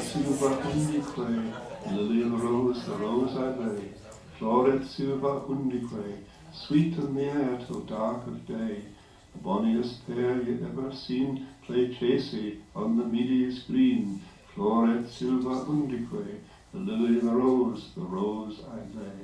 silver hundique, lily and the rose I lay. Floret silver hundique, sweet in the air till dark of day. The bonniest pair you ever seen play chasey on the meadies green. Floret silver hundique, the lily and the rose I lay.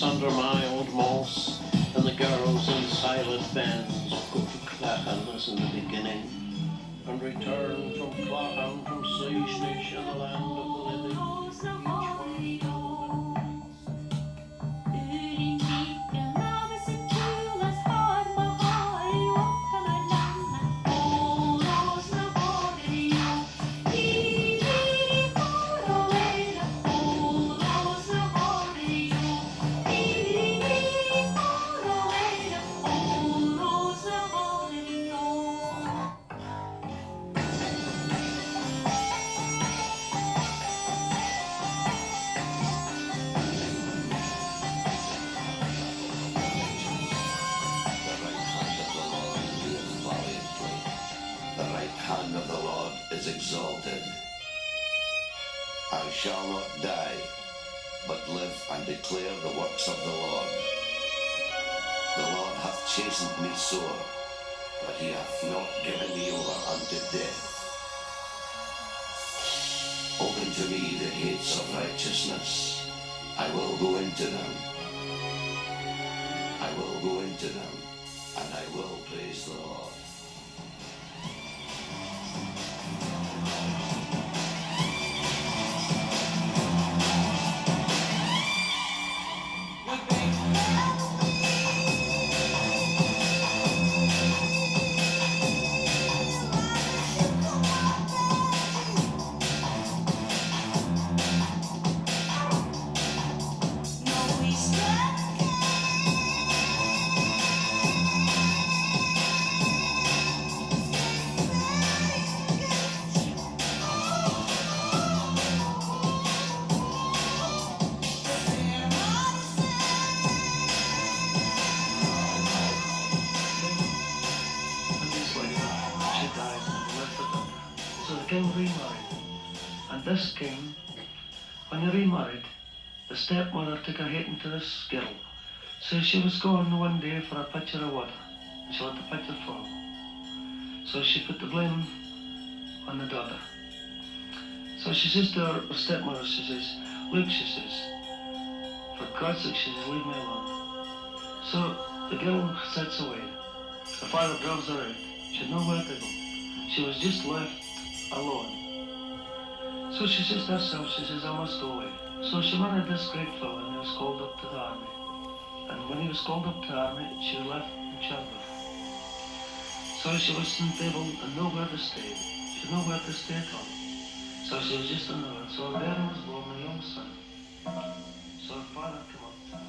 Under my old moss, and the girls in silent bands go to Clachan as in the beginning, and return from Clachan from Seishnish in the land of the living. Exalted. I shall not die, but live and declare the works of the Lord. The Lord hath chastened me sore, but he hath not given me over unto death. Open to me the gates of righteousness. I will go into them. I will go into them, and I will praise the Lord. King remarried, and this king, when he remarried, the stepmother took her hate into the skittle. So she was going one day for a pitcher of water, and she let the pitcher fall. So she put the blame on the daughter. So she says to her stepmother, she says, look, she says, for God's sake, she says, leave me alone. So the girl sets away. The father drives her out. She had nowhere to go. She was just left alone. So she says to herself, she says, I must go away. So she married this great fellow and he was called up to the army. And when he was called up to the army, she left in childbirth. So she was unstable and nowhere to stay. She had nowhere to stay at all. So she was just on her own. So there was born a young son. So her father came up to her.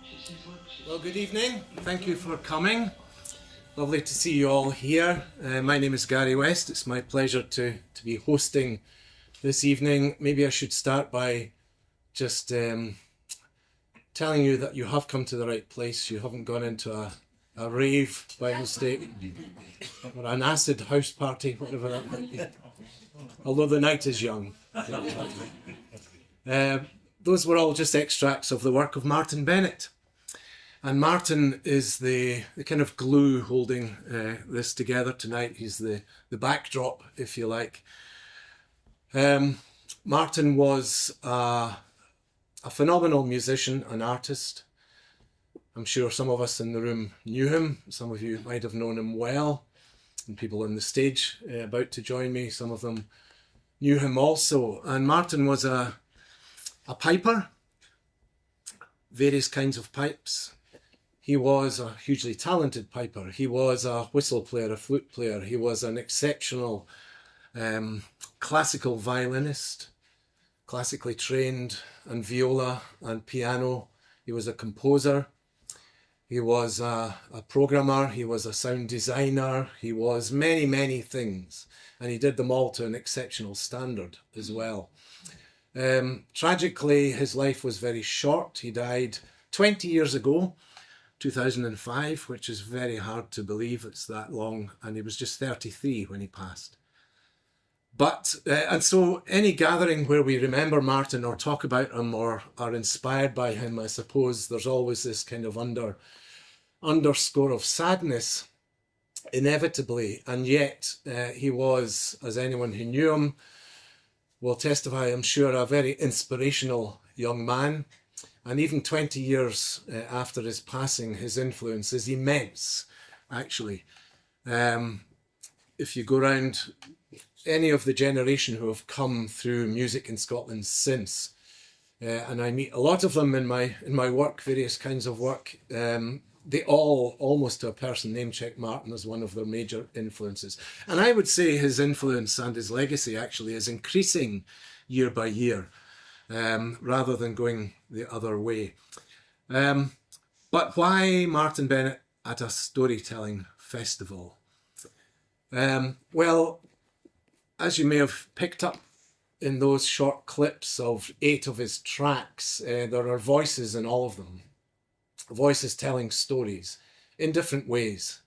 She says, look, she Well, good evening. Thank you for coming. Lovely to see you all here. My name is Gauri West. It's my pleasure to be hosting this evening. Maybe I should start by just telling you that you have come to the right place. You haven't gone into a rave by mistake or an acid house party, whatever that might be. Although the night is young. Those were all just extracts of the work of Martyn Bennett. And Martyn is the kind of glue holding this together tonight. He's the backdrop, if you like. Martyn was a phenomenal musician, an artist. I'm sure some of us in the room knew him. Some of you might have known him well. And people on the stage about to join me, some of them knew him also. And Martyn was a piper, various kinds of pipes. He was a hugely talented piper. He was a whistle player, a flute player. He was an exceptional classical violinist, classically trained, and viola and piano. He was a composer. He was a programmer. He was a sound designer. He was many, many things. And he did them all to an exceptional standard as well. Tragically, his life was very short. He died 20 years ago. 2005, which is very hard to believe it's that long, and he was just 33 when he passed. But, and so any gathering where we remember Martyn or talk about him or are inspired by him, I suppose there's always this kind of underscore of sadness, inevitably, and yet he was, as anyone who knew him will testify, I'm sure, a very inspirational young man. And even 20 years after his passing, his influence is immense, actually. If you go around any of the generation who have come through music in Scotland since, and I meet a lot of them in my work, various kinds of work, they all, almost to a person, name-check Martyn as one of their major influences. And I would say his influence and his legacy actually is increasing year by year. Rather than going the other way. But why Martyn Bennett at a storytelling festival? Well, as you may have picked up in those short clips of 8 of his tracks, there are voices in all of them. Voices telling stories in different ways.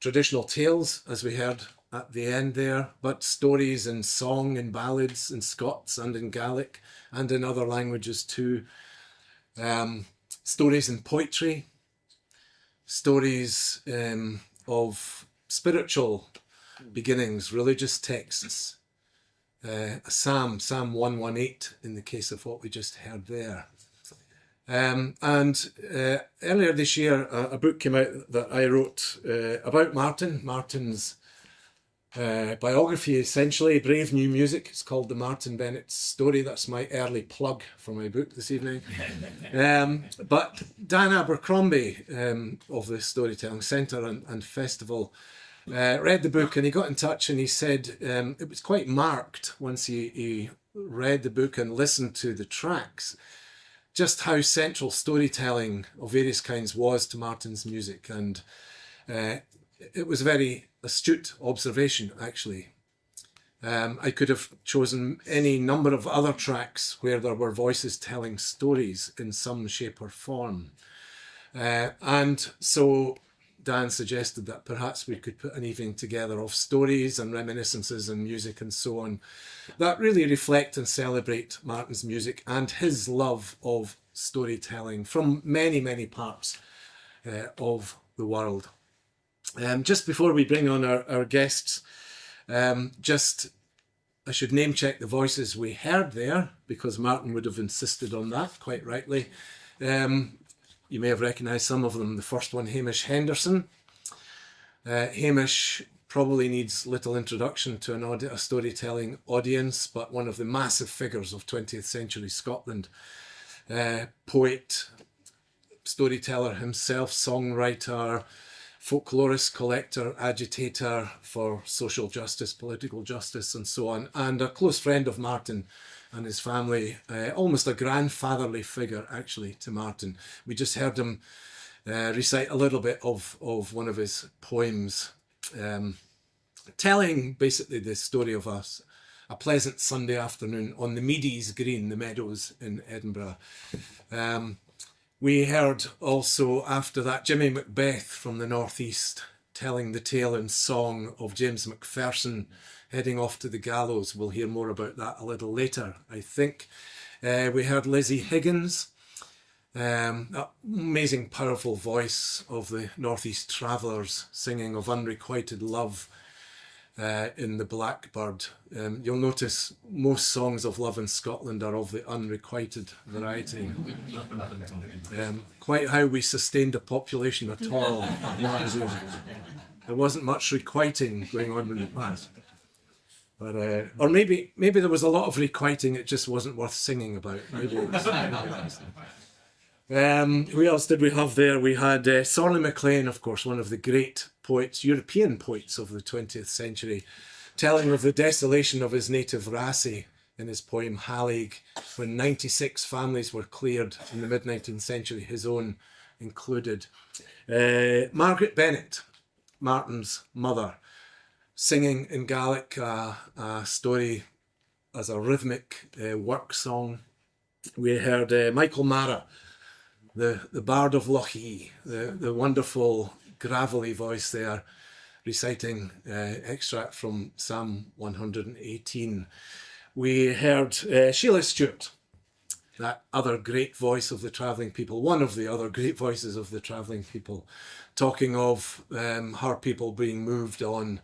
Traditional tales, as we heard at the end there, but stories in song, in ballads, in Scots and in Gaelic, and in other languages too. Stories in poetry, stories of spiritual beginnings, religious texts. A Psalm 118 in the case of what we just heard there. And earlier this year, a book came out that I wrote about Martyn's biography, essentially, Brave New Music. It's called The Martyn Bennett Story. That's my early plug for my book this evening. But Dan Abercrombie of the Storytelling Centre and Festival read the book, and he got in touch and he said it was quite marked once he read the book and listened to the tracks, just how central storytelling of various kinds was to Martyn's music. And it was a very astute observation, actually. I could have chosen any number of other tracks where there were voices telling stories in some shape or form. And so Dan suggested that perhaps we could put an evening together of stories and reminiscences and music and so on that really reflect and celebrate Martyn's music and his love of storytelling from many, many parts of the world. Just before we bring on our guests, just I should name check the voices we heard there, because Martyn would have insisted on that, quite rightly. You may have recognised some of them. The first one, Hamish Henderson. Hamish probably needs little introduction to a storytelling audience, but one of the massive figures of 20th century Scotland. Poet, storyteller himself, songwriter, folklorist, collector, agitator for social justice, political justice, and so on, and a close friend of Martyn and his family, almost a grandfatherly figure, actually, to Martyn. We just heard him recite a little bit of one of his poems, telling basically the story of a pleasant Sunday afternoon on the Meadies Green, the meadows in Edinburgh. We heard also after that Jimmy Macbeth from the northeast telling the tale in song of James Macpherson heading off to the gallows. We'll hear more about that a little later, I think. We heard Lizzie Higgins, that amazing, powerful voice of the Northeast Travellers singing of unrequited love in the Blackbird. You'll notice most songs of love in Scotland are of the unrequited variety. Quite how we sustained a population at all. There wasn't much requiting going on in the past. But, or maybe there was a lot of requiting, it just wasn't worth singing about. Who else did we have there? We had Sorley MacLean, of course, one of the great poets, European poets of the 20th century, telling of the desolation of his native Rasse in his poem Halig, when 96 families were cleared in the mid-19th century, his own included. Martyn Bennett, Martyn's mother, singing in Gaelic a story as a rhythmic work song. We heard MacColl Mara, the Bard of Lochee, the wonderful gravelly voice there, reciting extract from Psalm 118. We heard Sheila Stewart, that other great voice of the travelling people, one of the other great voices of the travelling people, talking of her people being moved on.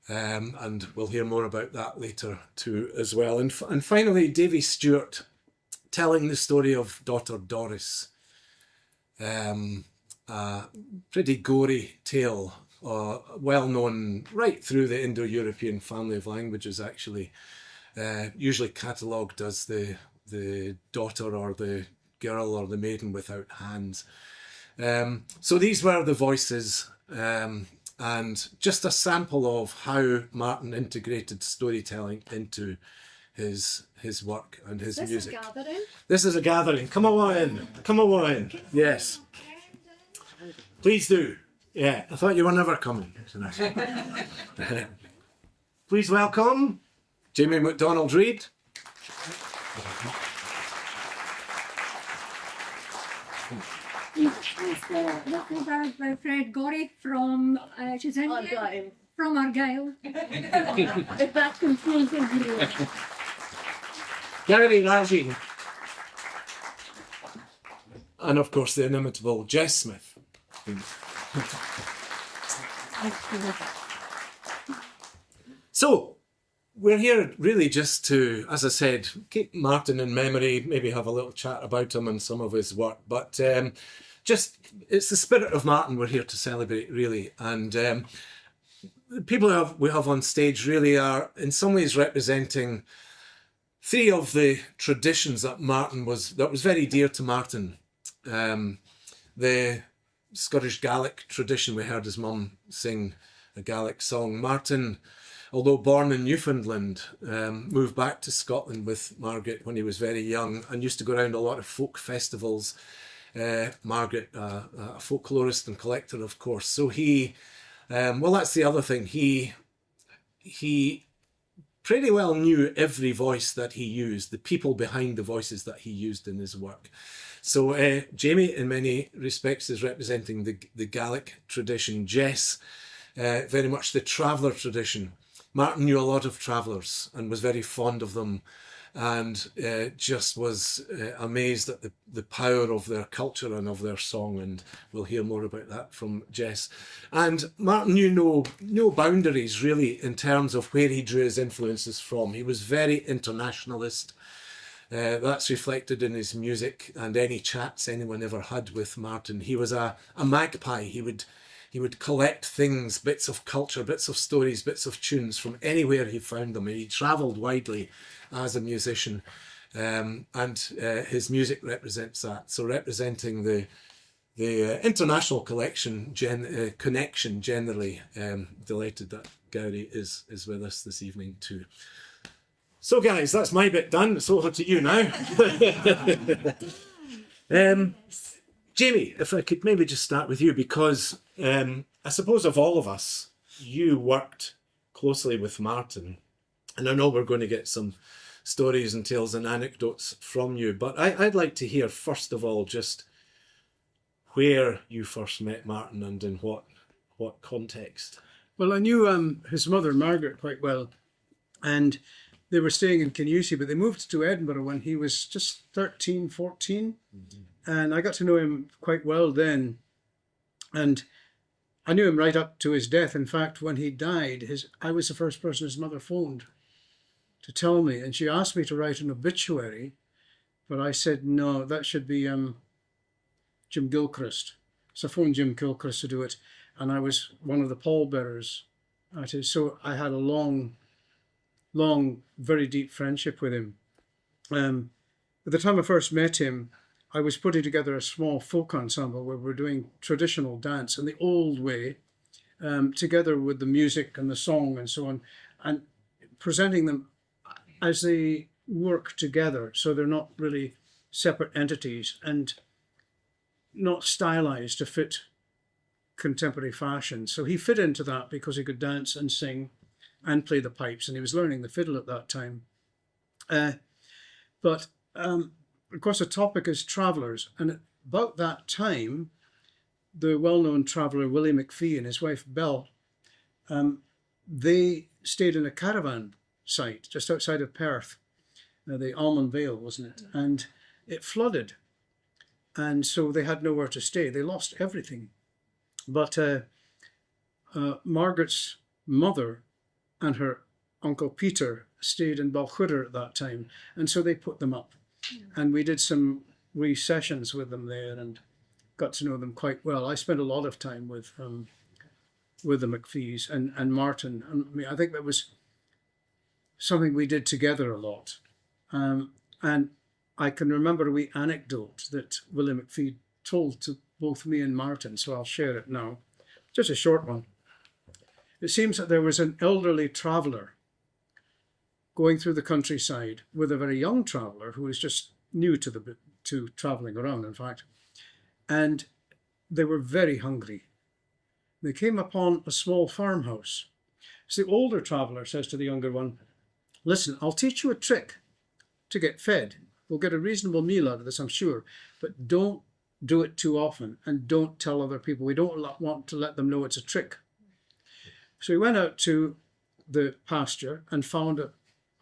And we'll hear more about that later too as well. And finally, Davy Stewart telling the story of daughter Doris. A pretty gory tale, well known right through the Indo-European family of languages, actually. Usually catalogued as the daughter or the girl or the maiden without hands. So these were the voices, and just a sample of how Martyn integrated storytelling into his work and his music. This is a gathering. Come on in. Come on in. Yes. Please do. Yeah, I thought you were never coming tonight. Please welcome James MacDonald Reid. My friend Gauri from she's Indian, from Argyll. If that confuses you. Gauri Raje. And of course the inimitable Jess Smith. So we're here really just to, as I said, keep Martyn in memory, maybe have a little chat about him and some of his work, but just it's the spirit of Martyn we're here to celebrate, really. And the people we have on stage really are in some ways representing three of the traditions that that was very dear to Martyn. The Scottish Gaelic tradition, we heard his mum sing a Gaelic song. Martyn, although born in Newfoundland, moved back to Scotland with Margaret when he was very young and used to go around a lot of folk festivals. Margaret, a folklorist and collector, of course. So he, well, that's the other thing. He pretty well knew every voice that he used, the people behind the voices that he used in his work. So Jamie, in many respects, is representing the Gaelic tradition. Jess, very much the traveller tradition. Martyn knew a lot of travellers and was very fond of them. and just was amazed at the power of their culture and of their song, and we'll hear more about that from Jess. And Martyn knew no boundaries really in terms of where he drew his influences from. He was very internationalist. That's reflected in his music and any chats anyone ever had with Martyn. He was a magpie. He would collect things, bits of culture, bits of stories, bits of tunes from anywhere he found them. He travelled widely as a musician, and his music represents that. So representing the international connection generally. Delighted that Gauri is with us this evening too. So guys, that's my bit done. It's over to you now. Jamie, if I could maybe just start with you, because I suppose of all of us, you worked closely with Martyn, and I know we're going to get some stories and tales and anecdotes from you, but I'd like to hear first of all just where you first met Martyn and in what context. Well, I knew his mother, Margaret, quite well, and they were staying in Kinusey, but they moved to Edinburgh when he was just 13, 14. And I got to know him quite well then. And I knew him right up to his death. In fact, when he died, I was the first person his mother phoned to tell me. And she asked me to write an obituary, but I said, no, that should be Jim Gilchrist. So I phoned Jim Gilchrist to do it. And I was one of the pallbearers at it. So I had a long, very deep friendship with him. At the time I first met him, I was putting together a small folk ensemble where we're doing traditional dance in the old way, together with the music and the song and so on, and presenting them as they work together, so they're not really separate entities and not stylized to fit contemporary fashion. So he fit into that because he could dance and sing and play the pipes, and he was learning the fiddle at that time. But of course, the topic is travellers, and about that time, the well-known traveller Willie McPhee and his wife Belle, they stayed in a caravan site just outside of Perth, the Almond Vale, wasn't it? And it flooded, and so they had nowhere to stay. They lost everything. But Margaret's mother and her uncle Peter stayed in Balquhidder at that time, and so they put them up. And we did some wee sessions with them there and got to know them quite well. I spent a lot of time with the McPhees and Martyn. I mean, I think that was something we did together a lot. And I can remember a wee anecdote that Willie McPhee told to both me and Martyn, so I'll share it now. Just a short one. It seems that there was an elderly traveller going through the countryside with a very young traveller who was just new to travelling around, in fact. And they were very hungry. They came upon a small farmhouse. So the older traveller says to the younger one, listen, I'll teach you a trick to get fed. We'll get a reasonable meal out of this, I'm sure, but don't do it too often and don't tell other people. We don't want to let them know it's a trick. So he went out to the pasture and found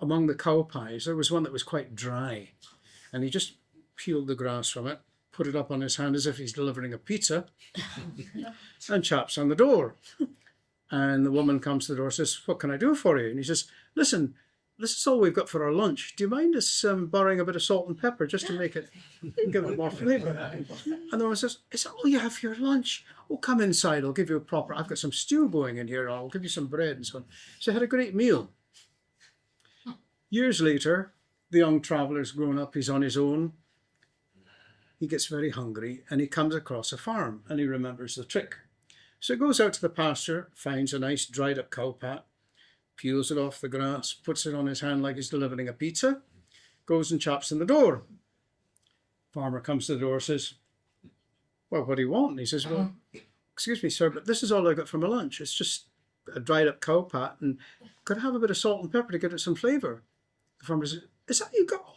among the cow pies, there was one that was quite dry, and he just peeled the grass from it, put it up on his hand as if he's delivering a pizza, and chaps on the door. And the woman comes to the door and says, what can I do for you? And he says, listen, this is all we've got for our lunch. Do you mind us borrowing a bit of salt and pepper just to make it, give it more flavour? And the woman says, is that all you have for your lunch? Oh, come inside, I'll give you I've got some stew going in here, I'll give you some bread and so on. So I had a great meal. Years later, the young traveller's grown up, he's on his own. He gets very hungry and he comes across a farm and he remembers the trick. So he goes out to the pasture, finds a nice dried up cow pat, peels it off the grass, puts it on his hand like he's delivering a pizza, goes and chops on the door. Farmer comes to the door, says, well, what do you want? And he says, well, excuse me, sir, but this is all I got for my lunch. It's just a dried up cow pat, and could I have a bit of salt and pepper to give it some flavour? The farmer says, is that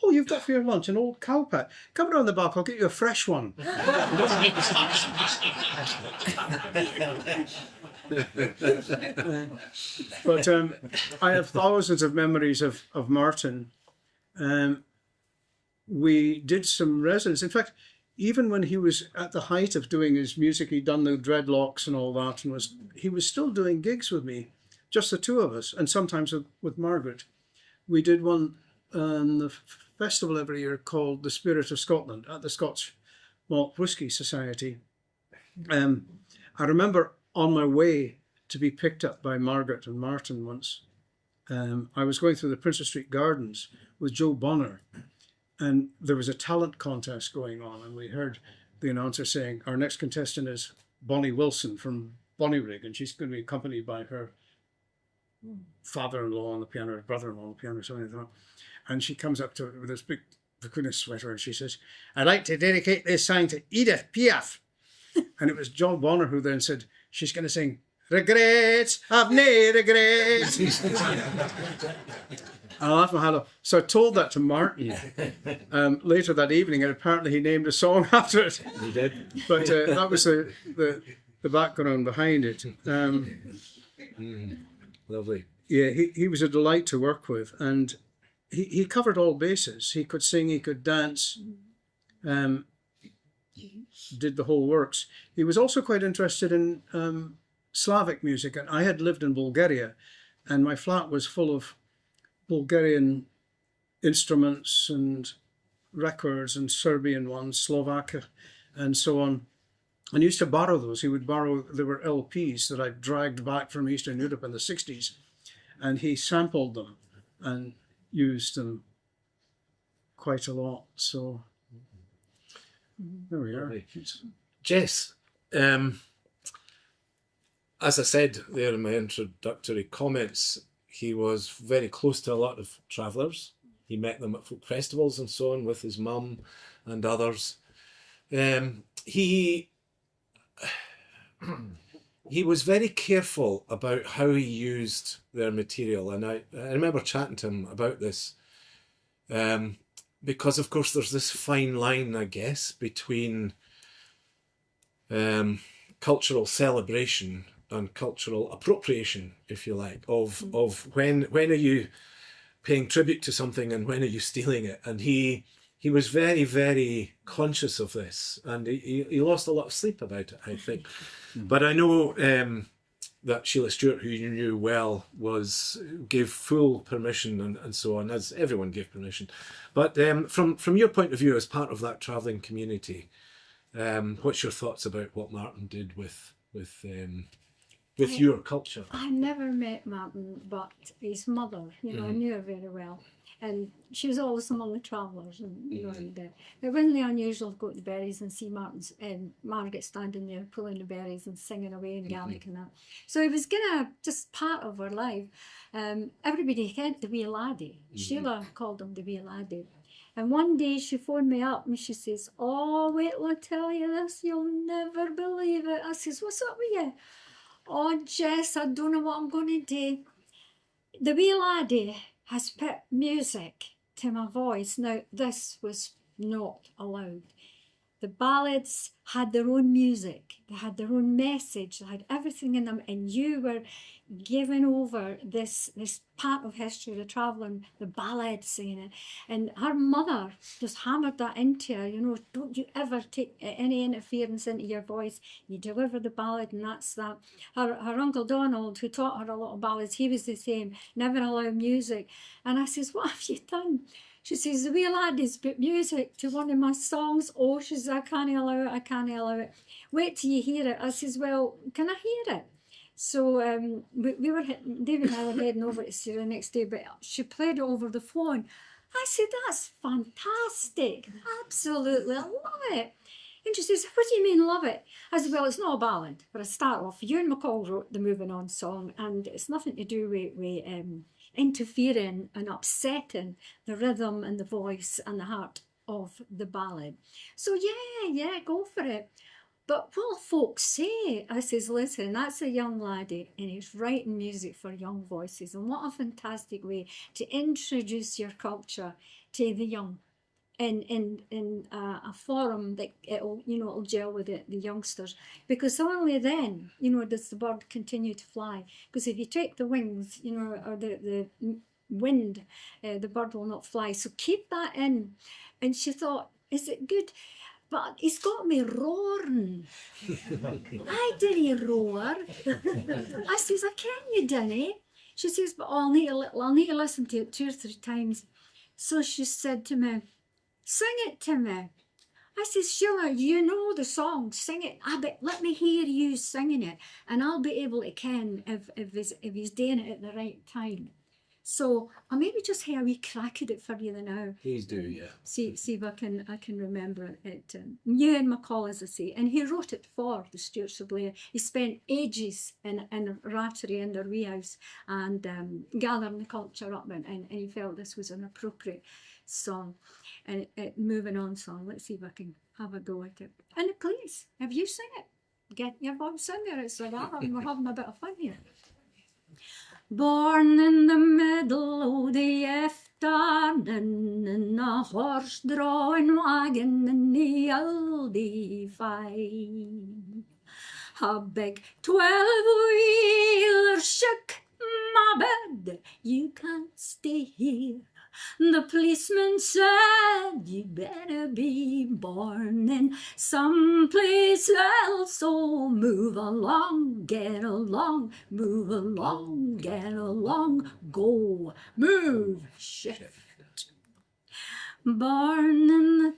all you've got for your lunch, an old cow pat? Come around the back, I'll get you a fresh one. But I have thousands of memories of Martyn, We did some residence. In fact, even when he was at the height of doing his music, he'd done the dreadlocks and all that, and he was still doing gigs with me, just the two of us, and sometimes with Margaret. We did one the festival every year called The Spirit of Scotland at the Scotch Malt Whisky Society. I remember on my way to be picked up by Margaret and Martyn once. I was going through the Princess Street Gardens with Joe Bonner, and there was a talent contest going on, and we heard the announcer saying, our next contestant is Bonnie Wilson from Bonnyrigg, and she's going to be accompanied by her father-in-law on the piano, or brother-in-law on the piano, something like that. And she comes up to it with this big vicuña sweater, and she says, I'd like to dedicate this song to Edith Piaf. And it was John Bonner who then said, she's going to sing, regrets, I've no regrets. I laughed my head off. So I told that to Martyn later that evening, and apparently he named a song after it. He did. But that was the background behind it. Lovely. Yeah, he was a delight to work with, and he covered all bases. He could sing, he could dance, did the whole works. He was also quite interested in Slavic music, and I had lived in Bulgaria, and my flat was full of Bulgarian instruments and records and Serbian ones, Slovak and so on. And he used to borrow those. He would borrow, there were LPs that I dragged back from Eastern Europe in the 60s, and he sampled them and used them quite a lot. So there we are. Jess, as I said there in my introductory comments, he was very close to a lot of travellers. He met them at folk festivals and so on with his mum and others. He was very careful about how he used their material, and I remember chatting to him about this, because of course there's this fine line, I guess, between cultural celebration and cultural appropriation, if you like, of when are you paying tribute to something and when are you stealing it. And he was very, very conscious of this, and he lost a lot of sleep about it, I think. But I know that Sheila Stewart, who you knew well, gave full permission and so on, as everyone gave permission. But from your point of view, as part of that travelling community, what's your thoughts about what Martyn did with your culture? I never met Martyn, but his mother, I knew her very well. And she was always among the travellers, and it wasn't unusual to go to the berries and see Margaret standing there pulling the berries and singing away in Gaelic and that. So it was kind of just part of her life. Everybody had the wee laddie. Sheila called him the wee laddie. And one day she phoned me up and she says, "Oh, wait till I tell you this, you'll never believe it." I says, "What's up with you?" "Oh, Jess, I don't know what I'm going to do. The wee laddie has put music to my voice." Now, this was not allowed. The ballads had their own music, they had their own message, they had everything in them, and you were giving over this part of history, the travelling, the ballad singing. And her mother just hammered that into her, don't you ever take any interference into your voice. You deliver the ballad, and that's that. Her Uncle Donald, who taught her a lot of ballads, he was the same, never allow music. And I says, "What have you done?" She says, "The wee laddie's put music to one of my songs." "Oh," she says, "I can't allow it. Wait till you hear it." I says, "Well, can I hear it?" So we were, David and I were heading over to see her the next day, but she played it over the phone. I said, "That's fantastic. Absolutely, I love it." And she says, "What do you mean love it?" I said, "Well, it's not a ballad. For a start off, Ewan MacColl wrote the Moving On song, and it's nothing to do with interfering and upsetting the rhythm and the voice and the heart of the ballad. So yeah, go for it. But what folks say," I says, "Listen, that's a young laddie and he's writing music for young voices, and what a fantastic way to introduce your culture to the young in a forum that it'll gel with the youngsters, because only then does the bird continue to fly. Because if you take the wings or the wind, the bird will not fly. So keep that in. And she thought, is it good? But he's got me roaring. I didn't roar. I says, I can you didn't. She says, but I'll need to listen to it 2 or 3 times. So she said to me, sing it to me. I says, Sheila, you know the song, sing it. Let me hear you singing it, and I'll be able to ken if he's doing it at the right time. So I'll maybe just hear a wee crack at it for you now. Please do, yeah. See if I can remember it. Ewan MacColl, as I say, and he wrote it for the Stewarts of Blair. He spent ages in Rattery in their wee house and gathering the culture up, and he felt this was an appropriate song, and moving on song. Let's see if I can have a go at it. And please, if you sing it, get your voice in there. It's like that, and we're having a bit of fun here. Born in the middle of the afternoon in a horse-drawing wagon in the oldie fine. A big 12-wheeler shook my bed. You can't stay here. The policeman said, you better be born in someplace else. So move along, get along, move along, get along, go, move, shift. Born in the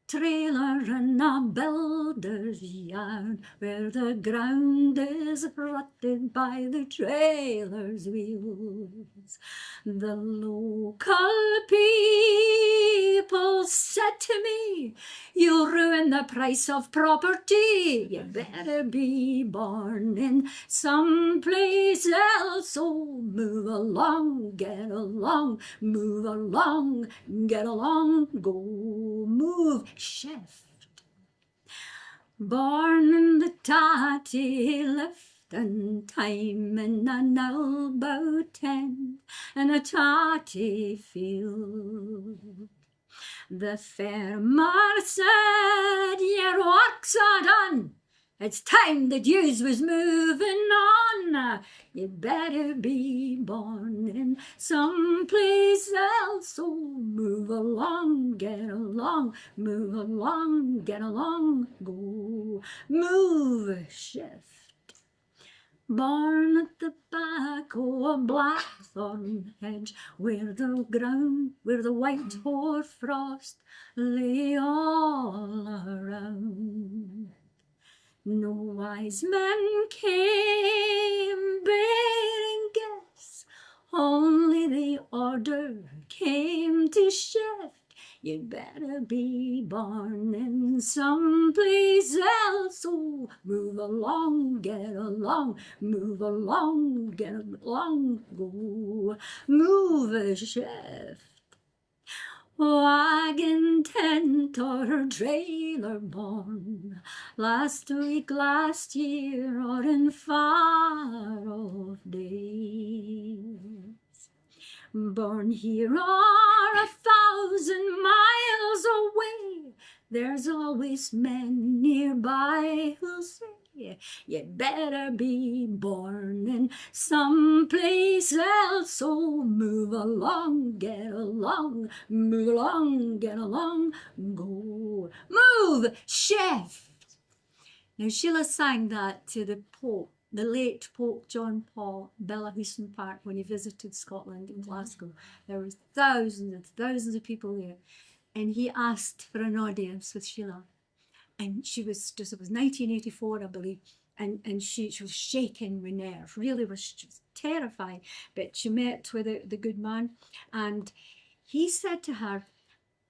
trailer in a builder's yard, where the ground is rutted by the trailer's wheels. The local people said to me, you'll ruin the price of property. You better be born in someplace else. So move along, get along, move along, get along, go, move, shift. Born in the tatty lifting time in an elbow tent and a tatty field. The farmer said, your work's a done. It's time that yous was moving on. You better be born in someplace else. So move along, get along, move along, get along, go, move, shift. Born at the back of a blackthorn hedge, where the white hoarfrost lay all around. No wise men came bearing gifts, only the order came to shift. You'd better be born in someplace else. So move along, get along, move along, get along, go, move, shift. Wagon, tent, or trailer born last week, last year, or in far off days. Born here or 1,000 miles away, there's always men nearby who'll say, you'd better be born in someplace else. So move along, get along, move along, get along, go, move, shift. Now Sheila sang that to the Pope, the late Pope John Paul, Bellahouston Park, when he visited Scotland in Glasgow. There was thousands and thousands of people there, and he asked for an audience with Sheila. And it was 1984, I believe, and she was shaking with nerve, really was just terrified. But she met with the good man, and he said to her,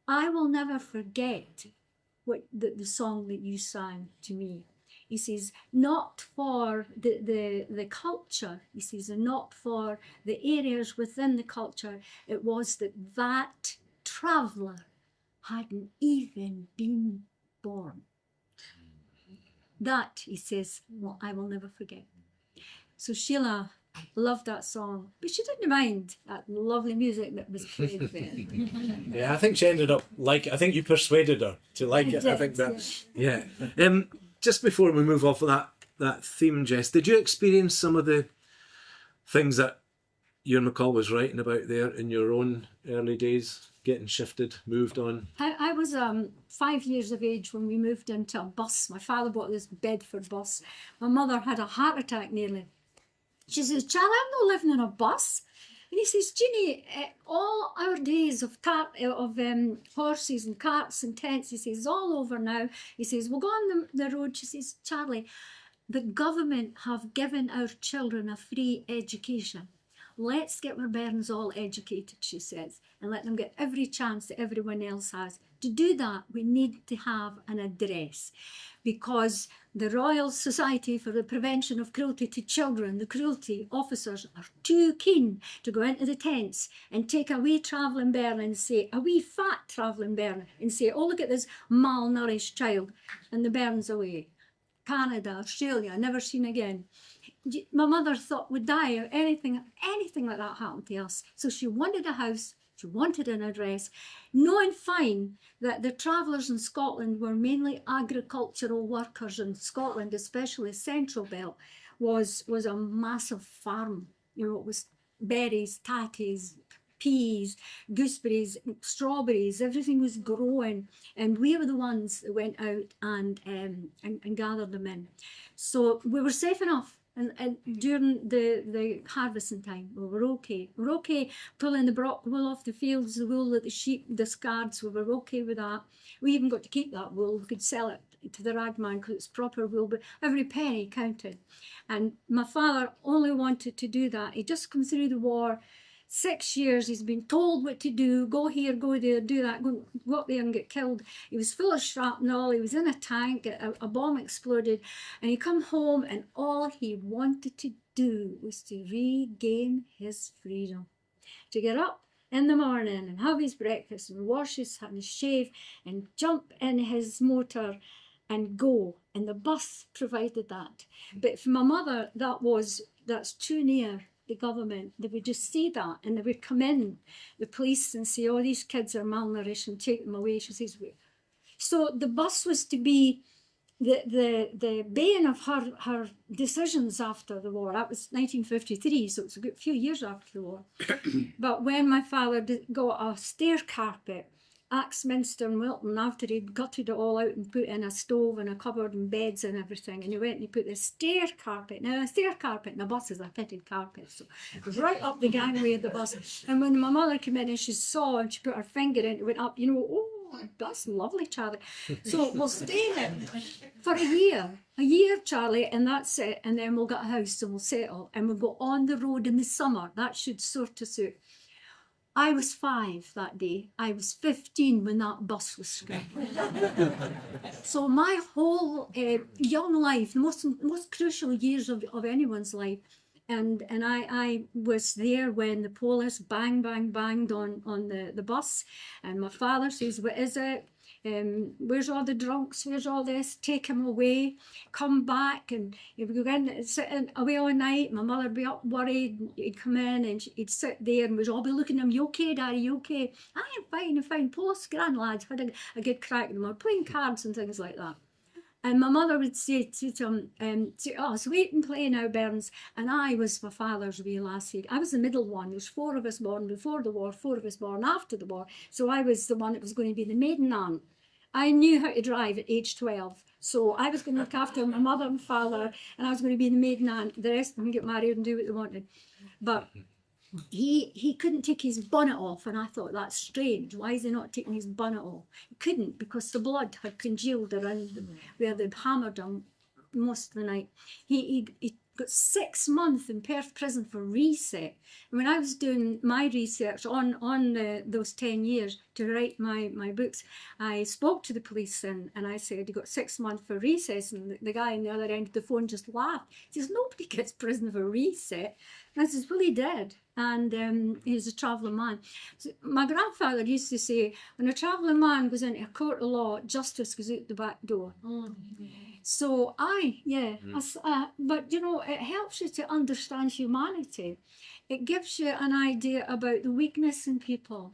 I will never forget what the song that you sang to me. He says, not for the culture, he says, and not for the areas within the culture, it was that traveller hadn't even been born. That, he says, well, I will never forget. So Sheila loved that song, but she didn't mind that lovely music that was played there. Yeah, I think she ended up I think you persuaded her to like it. I think that, yeah. Just before we move off of that theme, Jess, did you experience some of the things that Ewan MacColl was writing about there in your own early days, getting shifted, moved on? I was 5 years of age when we moved into a bus. My father bought this Bedford bus. My mother had a heart attack nearly. She says, Charlie, I'm not living in a bus. And he says, Jeannie, all our days of horses and carts and tents, he says, it's all over now. He says, we'll go on the road. She says, Charlie, the government have given our children a free education. Let's get our bairns all educated, she says, and let them get every chance that everyone else has. To do that, we need to have an address, because the Royal Society for the Prevention of Cruelty to Children, the cruelty officers, are too keen to go into the tents and take a wee travelling bairn and say, a wee fat travelling bairn, and say, oh, look at this malnourished child, and the bairn's away. Canada, Australia, never seen again. My mother thought we'd die or anything like that happened to us. So she wanted a house, she wanted an address, knowing fine that the travellers in Scotland were mainly agricultural workers in Scotland, especially Central Belt, was a massive farm. You know, it was berries, tatties, peas, gooseberries, strawberries, everything was growing, and we were the ones that went out and gathered them in. So we were safe enough. And during the harvesting time, we were okay. We were okay pulling the brock wool off the fields, the wool that the sheep discards, we were okay with that. We even got to keep that wool. We could sell it to the ragman because it's proper wool, but every penny counted. And my father only wanted to do that. He'd just come through the war. 6 years he's been told what to do, go here, go there, do that, go up there and get killed. He was full of shrapnel, he was in a tank, a bomb exploded, and he come home and all he wanted to do was to regain his freedom. To get up in the morning and have his breakfast and wash his hands and shave and jump in his motor and go. And the bus provided that. But for my mother, that's too near the government. They would just see that and they would come in, the police, and say, oh, these kids are malnourished, and take them away. She says, so the bus was to be the bane of her decisions after the war. That was 1953, so it's a good few years after the war. But when my father got a stair carpet, Axminster and Wilton, after he'd gutted it all out and put in a stove and a cupboard and beds and everything, and he went and he put the stair carpet. Now, a stair carpet in a bus is a fitted carpet, so it was right up the gangway of the bus. And when my mother came in and she saw and she put her finger in, it went up, you know, oh, that's lovely, Charlie. So we'll stay there for a year, Charlie, and that's it. And then we'll get a house and we'll settle and we'll go on the road in the summer. That should sort us out. I was 5 that day. I was 15 when that bus was scrapped. So my whole young life, the most crucial years of anyone's life, and I was there when the police banged on the bus, and my father says, what is it? Where's all the drunks? Where's all this? Take him away, come back. And he would go in and sit away all night. My mother would be up worried. He'd come in and he'd sit there and we'd all be looking at him. You okay, Daddy? You okay? I'm fine. Police, grand lads, had a good crack at them. Or playing cards and things like that. And my mother would say to him, oh, so wait and play now, bairns. And I was my father's wee lassie. I was the middle one. There was 4 of us born before the war, 4 of us born after the war. So I was the one that was going to be the maiden aunt. I knew how to drive at age 12. So I was going to look after my mother and father, and I was going to be the maiden aunt. The rest of them get married and do what they wanted. But he couldn't take his bonnet off, and I thought, that's strange. Why is he not taking his bonnet off? He couldn't, because the blood had congealed around them where they'd hammered him most of the night. He got 6 months in Perth prison for reset. And when I was doing my research on those 10 years to write my books, I spoke to the police and I said, he got 6 months for recess, and the guy on the other end of the phone just laughed. He says, nobody gets prison for reset. And I says, well, he did. And he was a travelling man. So my grandfather used to say, when a travelling man goes into a court of law, justice goes out the back door. So but you know, it helps you to understand humanity. It gives you an idea about the weakness in people,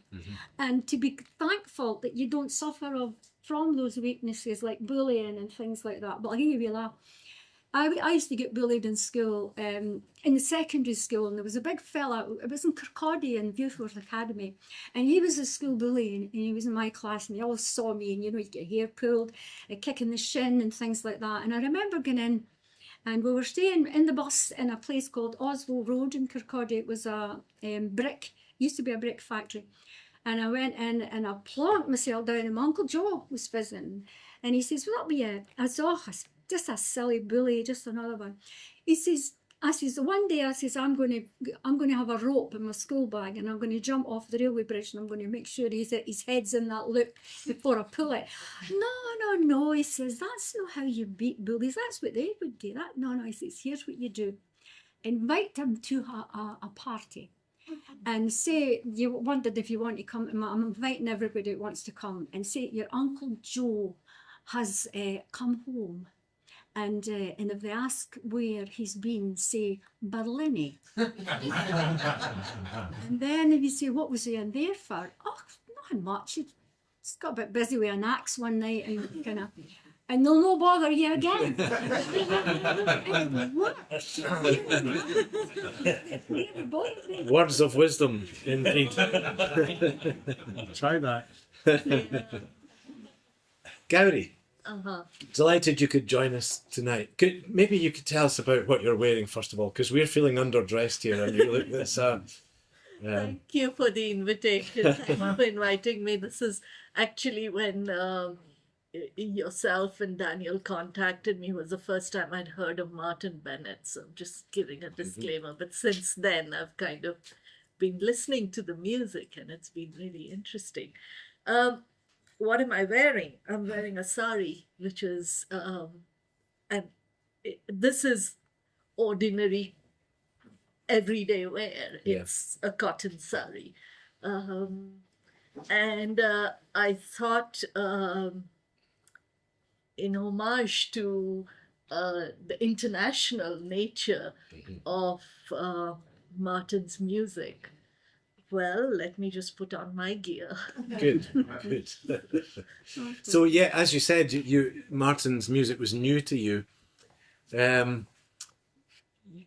and to be thankful that you don't suffer from those weaknesses like bullying and things like that. But I'll give you a laugh. I used to get bullied in school, in the secondary school, and there was a big fella, it was in Kirkcaldy in Viewforth Academy, and he was a school bully, and he was in my class, and he always saw me, and you know, you get your hair pulled, a kick in the shin and things like that. And I remember going in, and we were staying in the bus in a place called Oswald Road in Kirkcaldy. It was a used to be a brick factory. And I went in and I plonked myself down, and my Uncle Joe was visiting. And he says, "Will that be it?" I said, "Oh, just a silly bully, just another one." He says, one day I says, I'm going to have a rope in my school bag, and I'm going to jump off the railway bridge, and I'm going to make sure his head's in that loop before I pull it. No, he says, "That's not how you beat bullies. That's what they would do." No, he says, "Here's what you do. Invite them to a party. And say you wondered if you want to come. I'm inviting everybody that wants to come, and say your Uncle Joe has come home, and if they ask where he's been, say Berlin." And then if you say, "What was he in there for?" "Oh, nothing much. He just got a bit busy with an axe one night," and kind of. And they'll no bother you again. Words of wisdom, indeed. Try that. Gauri, delighted you could join us tonight. Maybe you could tell us about what you're wearing, first of all, because we're feeling underdressed here, and you look this. Thank you for the invitation. Thank you for inviting me. This is actually when yourself and Daniel contacted me. It was the first time I'd heard of Martyn Bennett, so I'm just giving a disclaimer. But since then, I've kind of been listening to the music, and it's been really interesting. What am I wearing? I'm wearing a sari, which is, this is ordinary, everyday wear. It's a cotton sari. And I thought, in homage to the international nature of Martyn's music, well, let me just put on my gear. Good. So yeah, as you said, Martyn's music was new to you.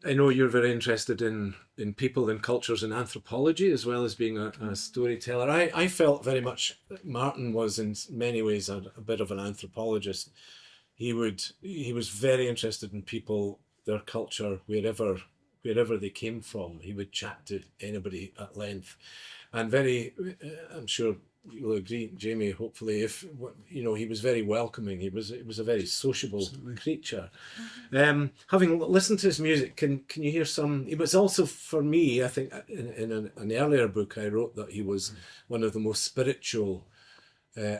I know you're very interested in people and cultures and anthropology, as well as being a storyteller. I felt very much Martyn was in many ways a bit of an anthropologist. He was very interested in people, their culture, wherever they came from. He would chat to anybody at length, and I'm sure you'll agree, Jamie, hopefully, he was very welcoming. He was a very sociable creature. Having listened to his music, can you hear some? It was also, for me, I think, in an earlier book I wrote, that he was one of the most spiritual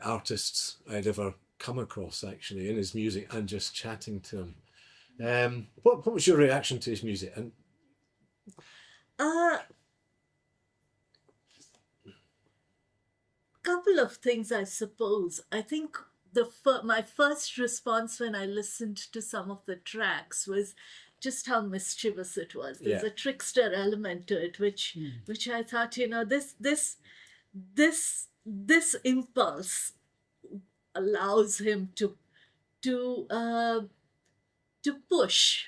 artists I'd ever come across, actually, in his music and just chatting to him. What was your reaction to his music? And couple of things, I suppose. I think my first response when I listened to some of the tracks was just how mischievous it was. There's a trickster element to it, which I thought, this impulse allows him to push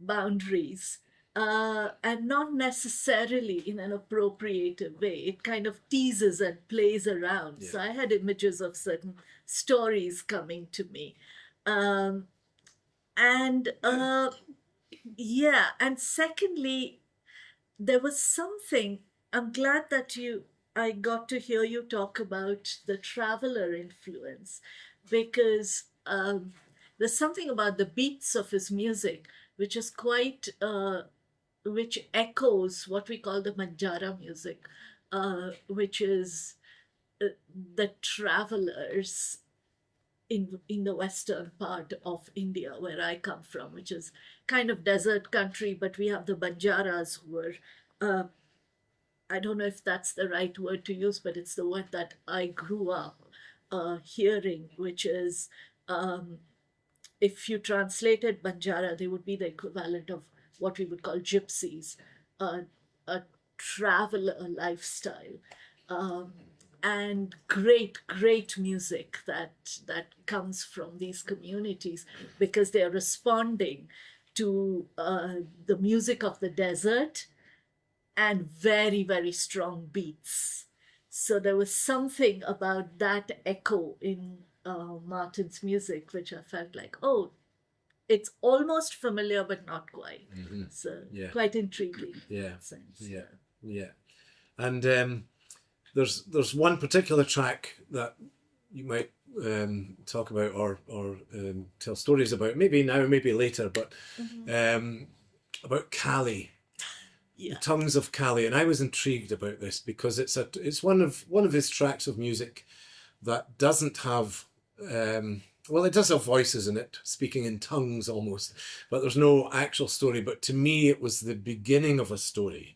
boundaries. And not necessarily in an appropriative way. It kind of teases and plays around. So I had images of certain stories coming to me. And secondly, there was something, I'm glad that I got to hear you talk about the traveler influence, because there's something about the beats of his music which is quite... which echoes what we call the Banjara music, which is the travelers in the western part of India, where I come from, which is kind of desert country, but we have the Banjaras who were, I don't know if that's the right word to use, but it's the word that I grew up hearing, which is, if you translated Banjara, they would be the equivalent of what we would call gypsies, a traveler lifestyle. and great music that comes from these communities, because they are responding to the music of the desert and very strong beats. So there was something about that echo in Martyn's music which I felt like, oh, it's almost familiar but not quite. So Yeah. quite intriguing. Yeah. In that sense. Yeah. And there's one particular track that you might talk about or tell stories about, maybe now, maybe later, but about Kali. Yeah. The Tongues of Kali, and I was intrigued about this because it's one of his tracks of music that doesn't have well, it does have voices in it, speaking in tongues almost, but there's no actual story. But to me, it was the beginning of a story.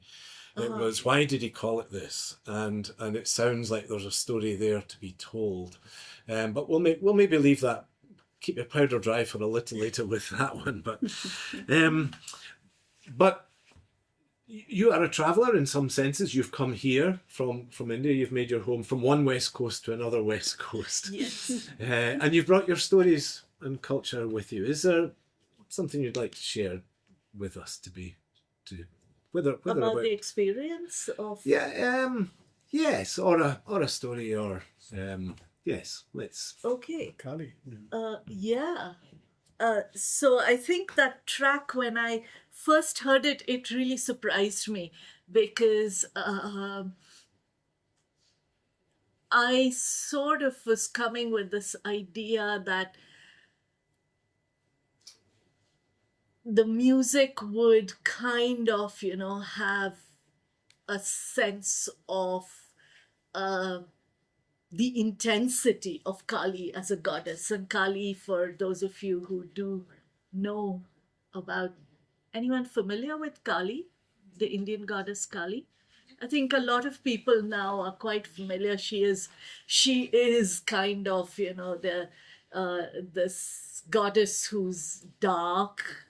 It was, why did he call it this? And it sounds like there's a story there to be told. But we'll maybe leave that, keep your powder dry for a little later with that one. But you are a traveller in some senses. You've come here from India. You've made your home from one West Coast to another West Coast. Yes. And you've brought your stories and culture with you. Is there something you'd like to share with us whether about the experience of yes, or a story, or yes, let's. Okay. Kali. Yeah. So I think that track, when I first heard it, it really surprised me, because I sort of was coming with this idea that the music would kind of, have a sense of the intensity of Kali as a goddess. And Kali, for those of you who do know about, anyone familiar with Kali, the Indian goddess Kali? I think a lot of people now are quite familiar. She is kind of, this goddess who's dark,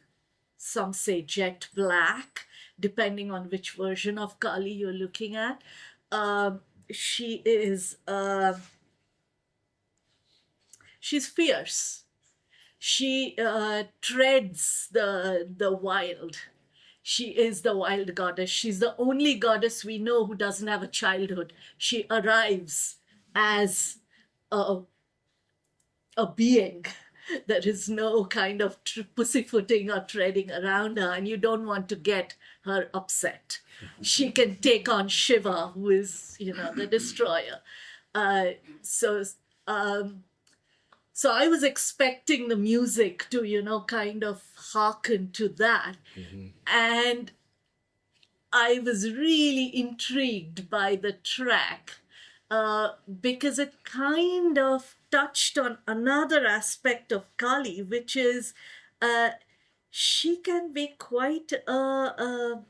some say jet black, depending on which version of Kali you're looking at. She is, she's fierce. She treads the wild. She is the wild goddess. She's the only goddess we know who doesn't have a childhood. She arrives as a being. There is no kind of pussyfooting or treading around her, and you don't want to get her upset. She can take on Shiva, who is, the destroyer. So I was expecting the music to, kind of hearken to that. And I was really intrigued by the track because it kind of touched on another aspect of Kali, which is she can be quite a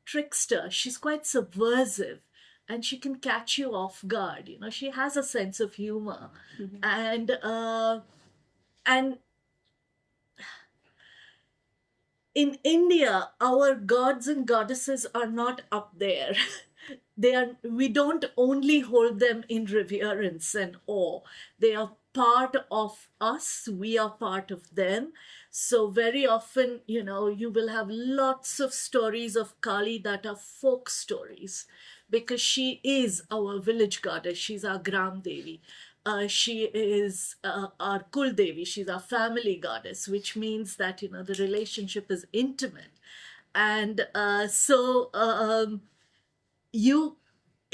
trickster. She's quite subversive, and she can catch you off guard. She has a sense of humor. And in India, our gods and goddesses are not up there. We don't only hold them in reverence and awe. They are part of us. We are part of them. So very often, you will have lots of stories of Kali that are folk stories, because she is our village goddess. She's our Gram Devi. She is our Kul Devi. She's our family goddess, which means that, the relationship is intimate. And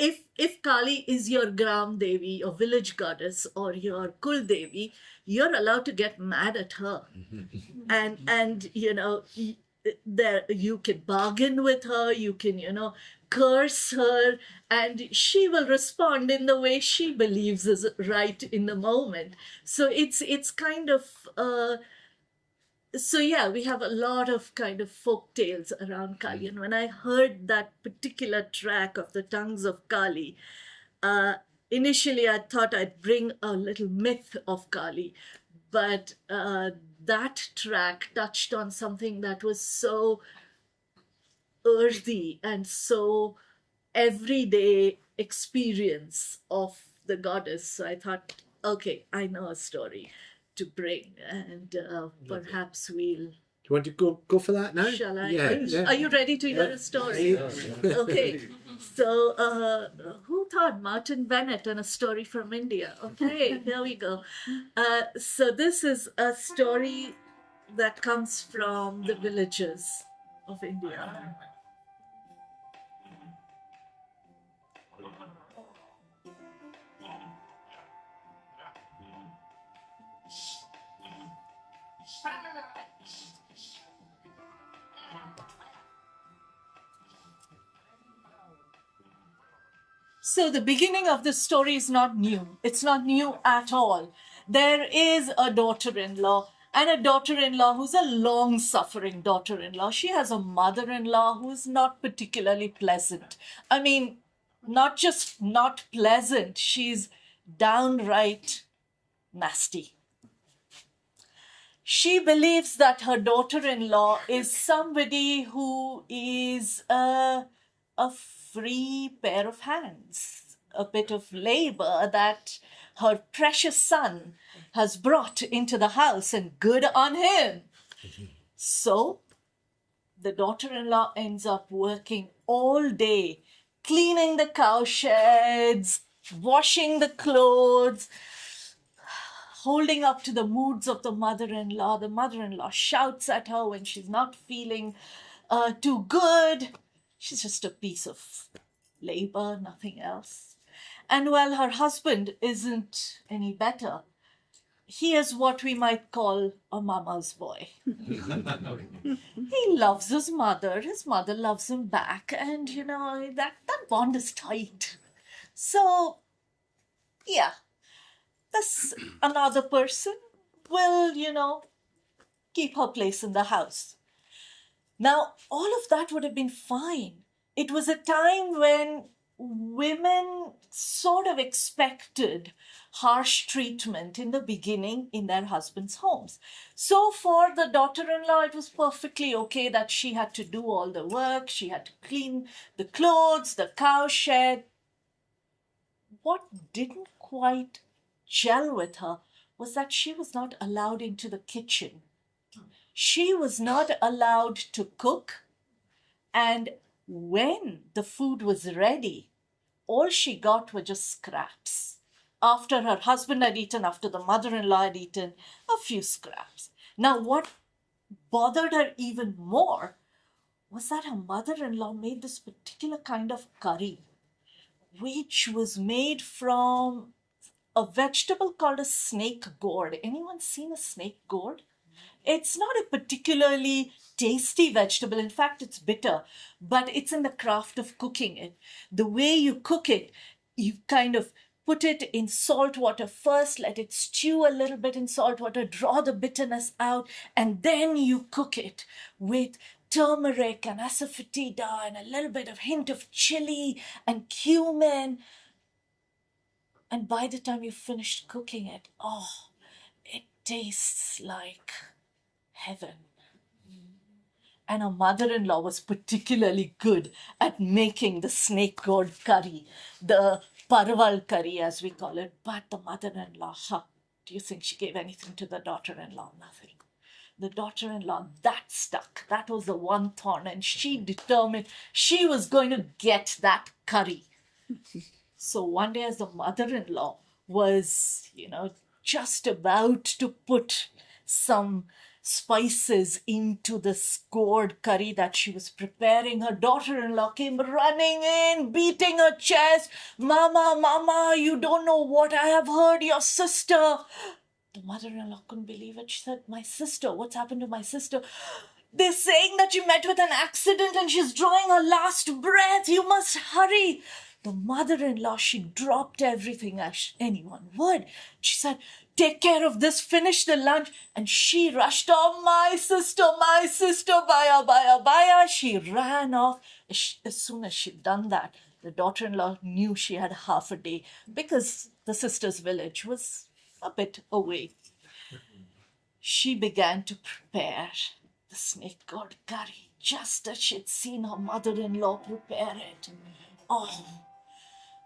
if Kali is your Gram Devi, your village goddess, or your Kul Devi, you're allowed to get mad at her. And you can bargain with her, you can, curse her, and she will respond in the way she believes is right in the moment. So it's kind of we have a lot of kind of folk tales around Kali. And when I heard that particular track of the Tongues of Kali, initially I thought I'd bring a little myth of Kali, but that track touched on something that was so earthy and so everyday experience of the goddess. So I thought, okay, I know a story to bring, and perhaps we'll. You want to go for that now? Shall I? Yeah. Are you ready to hear a story? Okay. So, who thought Martyn Bennett and a story from India? Okay, here we go. So this is a story that comes from the villages of India. So the beginning of this story is not new. It's not new at all. There is a daughter-in-law, and a daughter-in-law who's a long-suffering daughter-in-law. She has a mother-in-law who's not particularly pleasant. I mean, not just not pleasant, she's downright nasty. She believes that her daughter-in-law is somebody who is a free pair of hands, a bit of labor that her precious son has brought into the house, and good on him. So the daughter-in-law ends up working all day, cleaning the cow sheds, washing the clothes, holding up to the moods of the mother-in-law. The mother-in-law shouts at her when she's not feeling too good. She's just a piece of labor, nothing else. And while her husband isn't any better, he is what we might call a mama's boy. He loves his mother loves him back, and that bond is tight. So, yeah, this another person will, keep her place in the house. Now, all of that would have been fine. It was a time when women sort of expected harsh treatment in the beginning in their husbands' homes. So for the daughter-in-law, it was perfectly okay that she had to do all the work. She had to clean the clothes, the cow shed. What didn't quite gel with her was that she was not allowed into the kitchen. She was not allowed to cook, and when the food was ready, all she got were just scraps. After her husband had eaten, after the mother-in-law had eaten, a few scraps. Now, what bothered her even more was that her mother-in-law made this particular kind of curry, which was made from a vegetable called a snake gourd. Anyone seen a snake gourd? It's not a particularly tasty vegetable. In fact, it's bitter, but it's in the craft of cooking it. The way you cook it, you kind of put it in salt water first, let it stew a little bit in salt water, draw the bitterness out, and then you cook it with turmeric and asafoetida and a little bit of hint of chili and cumin. And by the time you finished cooking it, it tastes like heaven. And her mother-in-law was particularly good at making the snake gourd curry, the parval curry as we call it. But the mother-in-law, do you think she gave anything to the daughter-in-law? Nothing. The daughter-in-law, that stuck. That was the one thorn, and she determined she was going to get that curry. So one day as the mother-in-law was, just about to put some spices into the gourd curry that she was preparing, her daughter-in-law came running in, beating her chest. Mama, you don't know what I have heard, your sister. The mother-in-law couldn't believe it. She said, my sister, what's happened to my sister? They're saying that she met with an accident and she's drawing her last breath. You must hurry. The mother-in-law, she dropped everything as anyone would. She said, take care of this, finish the lunch. And she rushed off, my sister, baya. She ran off. As soon as she'd done that, the daughter-in-law knew she had half a day because the sister's village was a bit away. She began to prepare the snake gourd curry just as she'd seen her mother-in-law prepare it.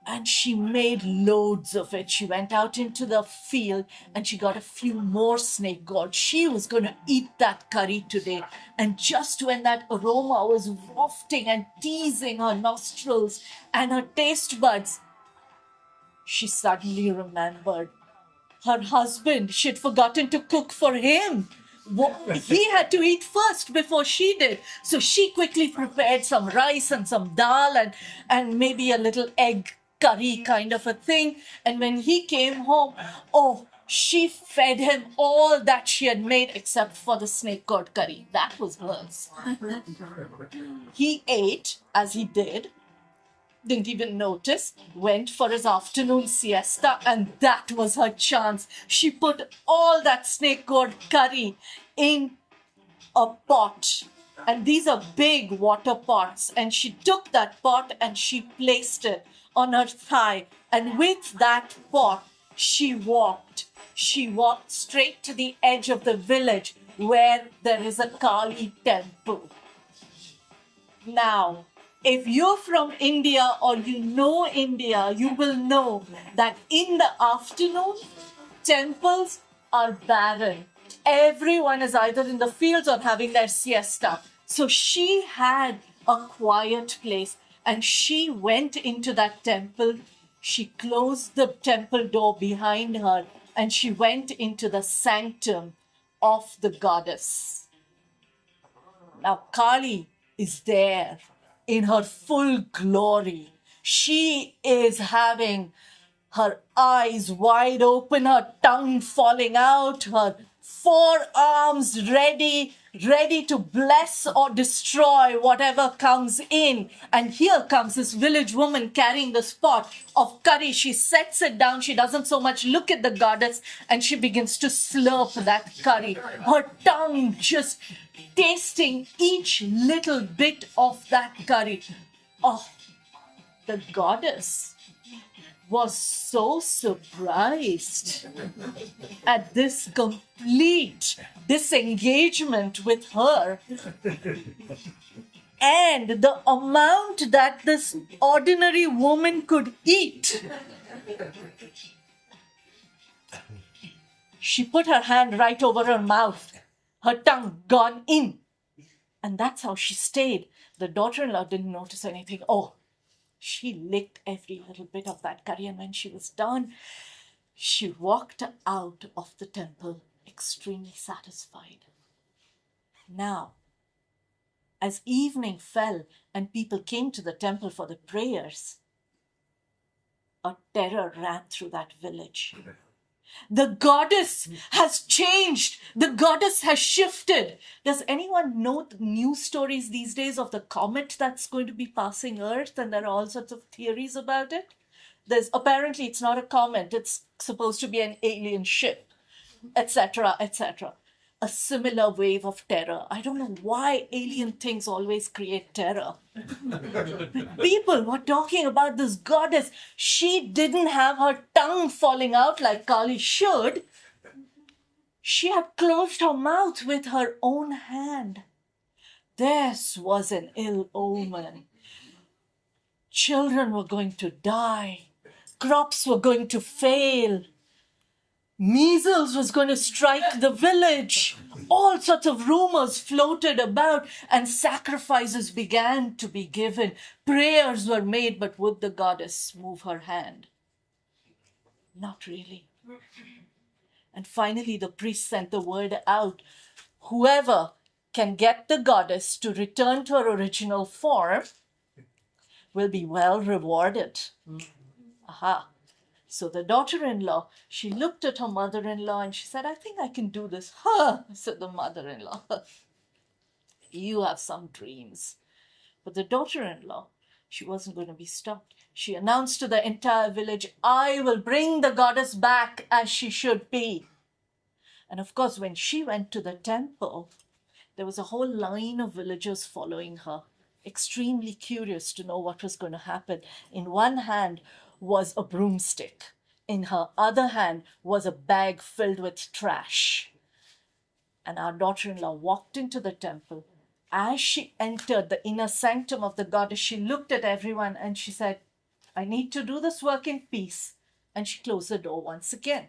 And she made loads of it. She went out into the field and she got a few more snake gourds. She was going to eat that curry today. And just when that aroma was wafting and teasing her nostrils and her taste buds, she suddenly remembered her husband. She had forgotten to cook for him. He had to eat first before she did. So she quickly prepared some rice and some dal and maybe a little egg curry kind of a thing. And when he came home, she fed him all that she had made except for the snake gourd curry. That was hers. He ate as he did, didn't even notice, went for his afternoon siesta, and that was her chance. She put all that snake gourd curry in a pot, and these are big water pots, and she took that pot and she placed it on her thigh, and with that pot she walked straight to the edge of the village where there is a Kali temple. Now, if you're from India or you know India, you will know that in the afternoon, temples are barren. Everyone is either in the fields or having their siesta. So she had a quiet place and she went into that temple. She closed the temple door behind her and she went into the sanctum of the goddess. Now, Kali is there in her full glory. She is having her eyes wide open, her tongue falling out, her forearms ready to bless or destroy whatever comes in. And here comes this village woman carrying this pot of curry. She sets it down. She doesn't so much look at the goddess and she begins to slurp that curry. Her tongue just tasting each little bit of that curry. Oh, the goddess was so surprised at this complete disengagement with her and the amount that this ordinary woman could eat. She put her hand right over her mouth, her tongue gone in. And that's how she stayed. The daughter-in-law didn't notice anything. Oh, she licked every little bit of that curry, and when she was done, she walked out of the temple extremely satisfied. Now, as evening fell and people came to the temple for the prayers, a terror ran through that village. The goddess has changed. The goddess has shifted. Does anyone know the news stories these days of the comet that's going to be passing Earth? And there are all sorts of theories about it. Apparently it's not a comet. It's supposed to be an alien ship, etc., etc. A similar wave of terror. I don't know why alien things always create terror. People were talking about this goddess. She didn't have her tongue falling out like Kali should. She had closed her mouth with her own hand. This was an ill omen. Children were going to die. Crops were going to fail. Measles was going to strike the village. All sorts of rumors floated about and sacrifices began to be given. Prayers were made, but would the goddess move her hand? Not really. And finally, the priest sent the word out. Whoever can get the goddess to return to her original form will be well rewarded. Aha. So the daughter-in-law, she looked at her mother-in-law and she said, I think I can do this. Huh, said the mother-in-law. You have some dreams. But the daughter-in-law, she wasn't going to be stopped. She announced to the entire village, I will bring the goddess back as she should be. And of course, when she went to the temple, there was a whole line of villagers following her, extremely curious to know what was going to happen. In one hand was a broomstick. In her other hand was a bag filled with trash. And our daughter-in-law walked into the temple. As she entered the inner sanctum of the goddess, she looked at everyone and she said, I need to do this work in peace. And she closed the door once again.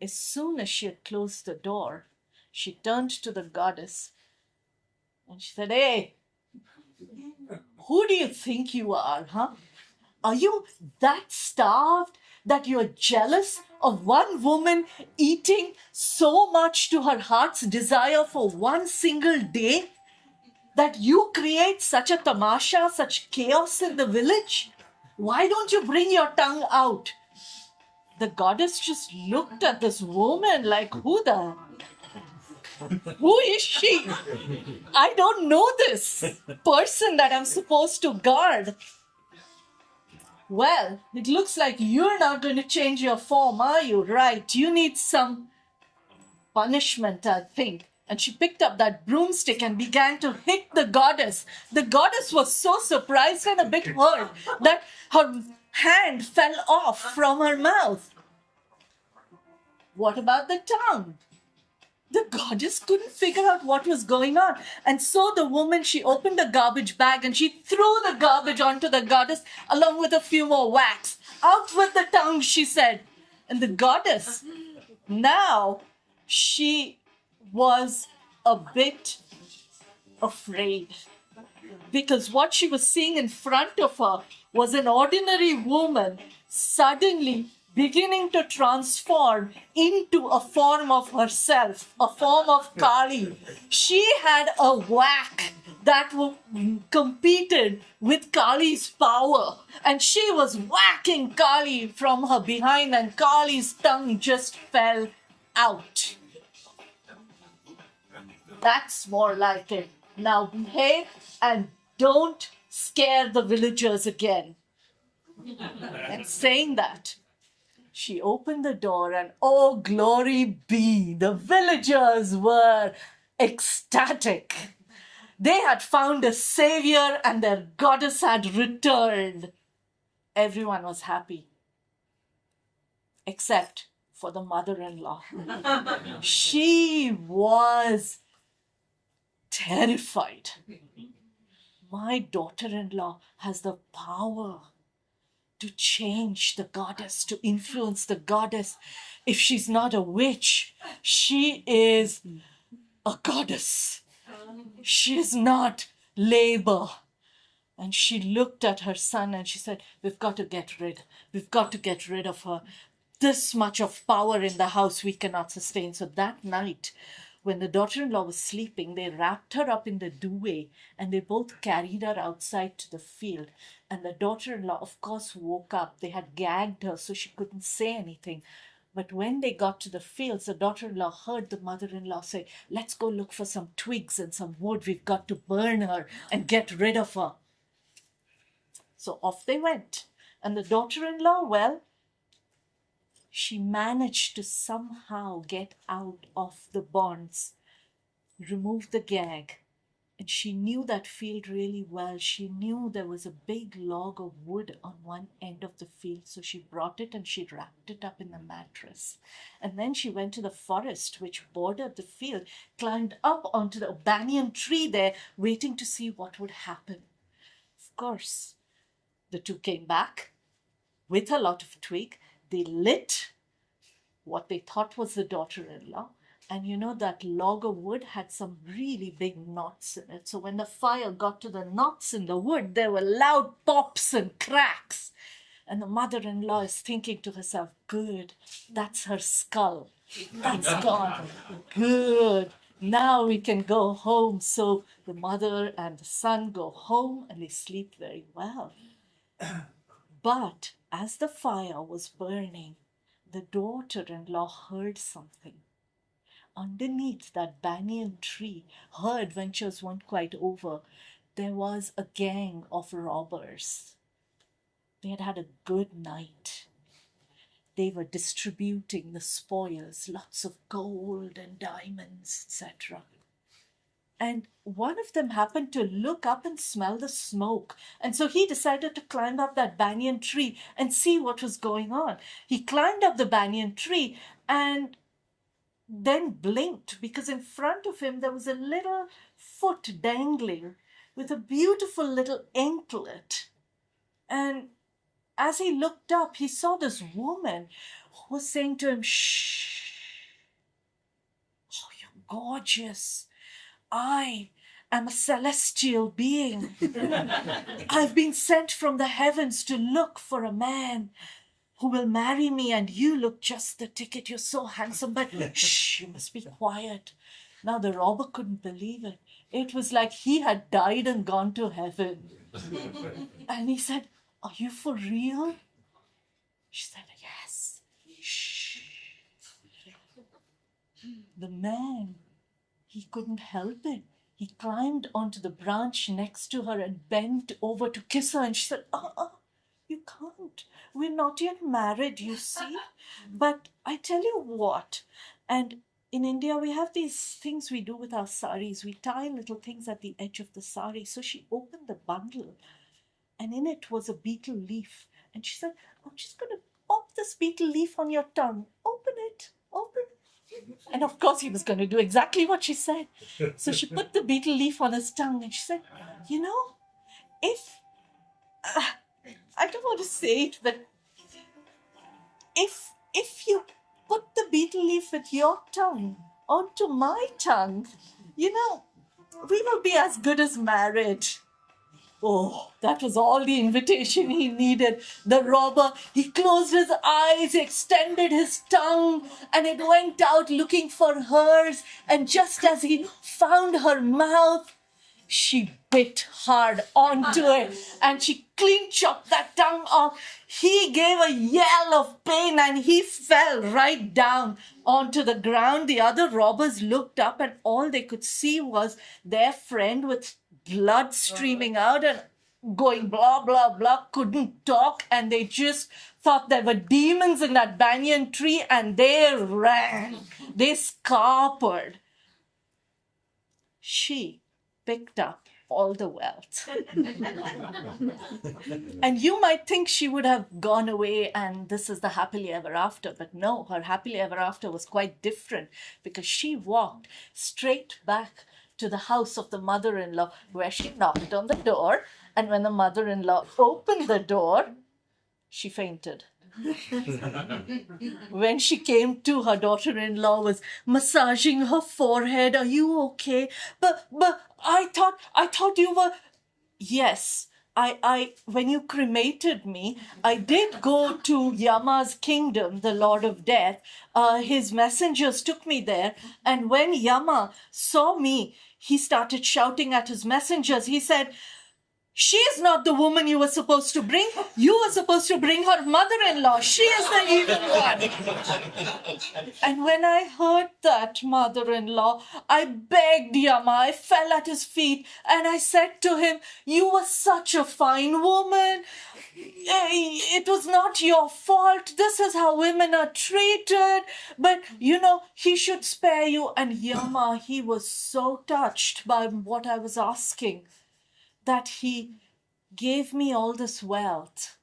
As soon as she had closed the door, she turned to the goddess and she said, "Hey, who do you think you are, huh? Are you that starved that you're jealous of one woman eating so much to her heart's desire for one single day that you create such a tamasha, such chaos in the village? Why don't you bring your tongue out?" The goddess just looked at this woman like, who is she? I don't know this person that I'm supposed to guard. Well, it looks like you're not going to change your form, are you? Right, you need some punishment, I think. And she picked up that broomstick and began to hit the goddess. The goddess was so surprised and a bit hurt that her hand fell off from her mouth. What about the tongue? The goddess couldn't figure out what was going on. And so the woman, she opened a garbage bag and she threw the garbage onto the goddess along with a few more whacks. "Out with the tongue," she said. And the goddess, now she was a bit afraid, because what she was seeing in front of her was an ordinary woman suddenly beginning to transform into a form of herself, a form of Kali. She had a whack that competed with Kali's power, and she was whacking Kali from her behind, and Kali's tongue just fell out. That's more like it. Now behave and don't scare the villagers again. And saying that, she opened the door and, oh, glory be, the villagers were ecstatic. They had found a savior and their goddess had returned. Everyone was happy, except for the mother-in-law. She was terrified. My daughter-in-law has the power to change the goddess, to influence the goddess. If she's not a witch, she is a goddess. She is not labor. And she looked at her son and she said, we've got to get rid of her. This much of power in the house we cannot sustain. So that night, when the daughter-in-law was sleeping, they wrapped her up in the duvet and they both carried her outside to the field. And the daughter-in-law, of course, woke up. They had gagged her so she couldn't say anything. But when they got to the fields, the daughter-in-law heard the mother-in-law say, let's go look for some twigs and some wood. We've got to burn her and get rid of her. So off they went. And the daughter-in-law, well, she managed to somehow get out of the bonds, remove the gag. And she knew that field really well. She knew there was a big log of wood on one end of the field. So she brought it and she wrapped it up in the mattress. And then she went to the forest which bordered the field, climbed up onto the banyan tree there, waiting to see what would happen. Of course, the two came back with a lot of twig. They lit what they thought was the daughter-in-law. And you know, that log of wood had some really big knots in it. So when the fire got to the knots in the wood, there were loud pops and cracks. And the mother-in-law is thinking to herself, good, that's her skull. That's gone. Good. Now we can go home. So the mother and the son go home and they sleep very well. But as the fire was burning, the daughter-in-law heard something. Underneath that banyan tree, her adventures weren't quite over. There was a gang of robbers. They had had a good night. They were distributing the spoils, lots of gold and diamonds, etc. And one of them happened to look up and smell the smoke. And so he decided to climb up that banyan tree and see what was going on. He climbed up the banyan tree and then blinked, because in front of him there was a little foot dangling with a beautiful little anklet. And as he looked up, he saw this woman who was saying to him, "Shh, oh, you're gorgeous. I am a celestial being. I've been sent from the heavens to look for a man who will marry me, and you look just the ticket. You're so handsome, but shh, you must be quiet." Now the robber couldn't believe it. It was like he had died and gone to heaven. And he said, "Are you for real?" She said, "Yes." Shh. The man, he couldn't help it. He climbed onto the branch next to her and bent over to kiss her. And she said, "You can't. We're not yet married, you see. But I tell you what," and in India, we have these things we do with our saris. We tie little things at the edge of the sari. So she opened the bundle, and in it was a beetle leaf. And she said, "I'm just going to pop this beetle leaf on your tongue. Open it, open it." And of course, he was going to do exactly what she said. So she put the beetle leaf on his tongue, and she said, "You know, if I don't want to say it, but if you put the beetle leaf with your tongue onto my tongue, you know, we will be as good as married." Oh, that was all the invitation he needed. The robber, he closed his eyes, extended his tongue, and it went out looking for hers. And just as he found her mouth, she bit hard onto it, and she clean chopped that tongue off. He gave a yell of pain, and he fell right down onto the ground. The other robbers looked up, and all they could see was their friend with blood streaming out and going blah, blah, blah, couldn't talk, and they just thought there were demons in that banyan tree, and they ran. They scarpered. She picked up all the wealth. And you might think she would have gone away and this is the happily ever after, but no, her happily ever after was quite different, because she walked straight back to the house of the mother-in-law, where she knocked on the door, and when the mother-in-law opened the door, she fainted. When she came to, her daughter-in-law was massaging her forehead. "Are you okay?" But I thought you were. Yes, I when you cremated me, I did go to Yama's kingdom, the Lord of Death. His messengers took me there, and when Yama saw me, he started shouting at his messengers. He said, "She is not the woman you were supposed to bring. You were supposed to bring her mother-in-law. She is the evil one." And when I heard that, mother-in-law, I begged Yama. I fell at his feet and I said to him, "You were such a fine woman. It was not your fault. This is how women are treated. But, you know, he should spare you." And Yama, he was so touched by what I was asking, that he gave me all this wealth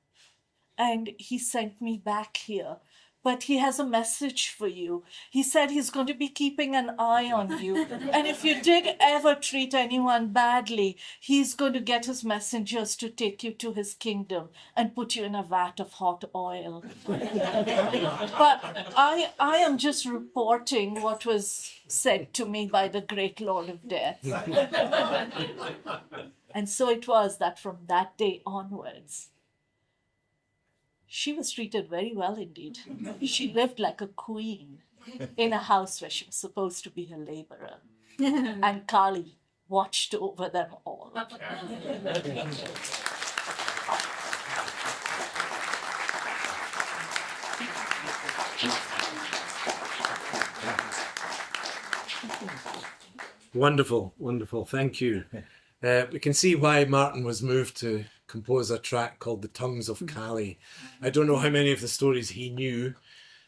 and he sent me back here. But he has a message for you. He said he's going to be keeping an eye on you. And if you did ever treat anyone badly, he's going to get his messengers to take you to his kingdom and put you in a vat of hot oil. But I am just reporting what was said to me by the great Lord of Death. And so it was that from that day onwards, she was treated very well indeed. She lived like a queen in a house where she was supposed to be a laborer. And Kali watched over them all. Wonderful, wonderful. Thank you. We can see why Martyn was moved to compose a track called The Tongues of Kali. I don't know how many of the stories he knew,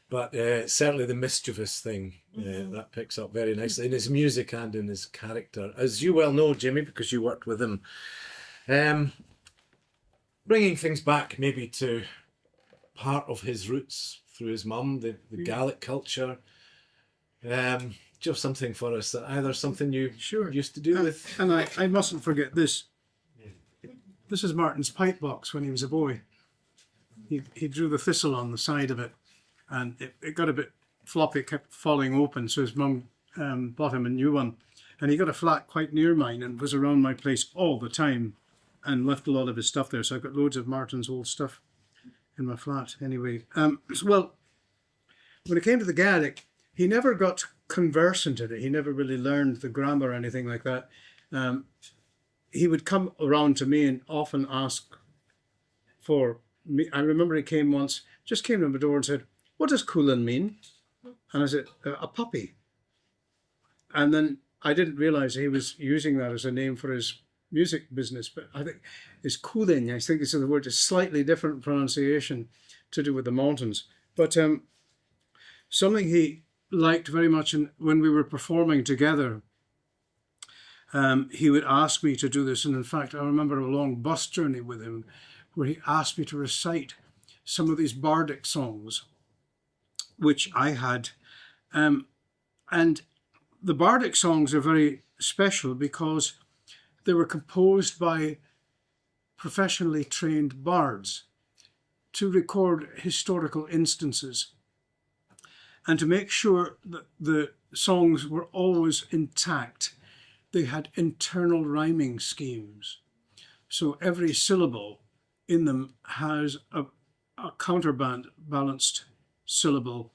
but certainly the mischievous thing, that picks up very nicely in his music and in his character. As you well know, Jimmy, because you worked with him. Bringing things back maybe to part of his roots through his mum, the Gaelic culture. Do you have something for us that either something you used to do with? And I mustn't forget this. This is Martyn's pipe box when he was a boy. he drew the thistle on the side of it, and it got a bit floppy. It kept falling open, so his mum bought him a new one. And he got a flat quite near mine and was around my place all the time and left a lot of his stuff there. So I've got loads of Martyn's old stuff in my flat anyway. Well, when it came to the Gaelic, he never got conversant in it. He never really learned the grammar or anything like that. He would come around to me and often ask for me. I remember he came once, just came to my door and said, "What does Coolan mean?" And I said, "A puppy." And then I didn't realize he was using that as a name for his music business, but I think it's Coolin. I think this is the word, a slightly different pronunciation to do with the mountains. But something he liked very much, and when we were performing together, he would ask me to do this. And in fact, I remember a long bus journey with him where he asked me to recite some of these bardic songs, which I had. And the bardic songs are very special because they were composed by professionally trained bards to record historical instances and to make sure that the songs were always intact. They had internal rhyming schemes. So every syllable in them has a counterbalanced syllable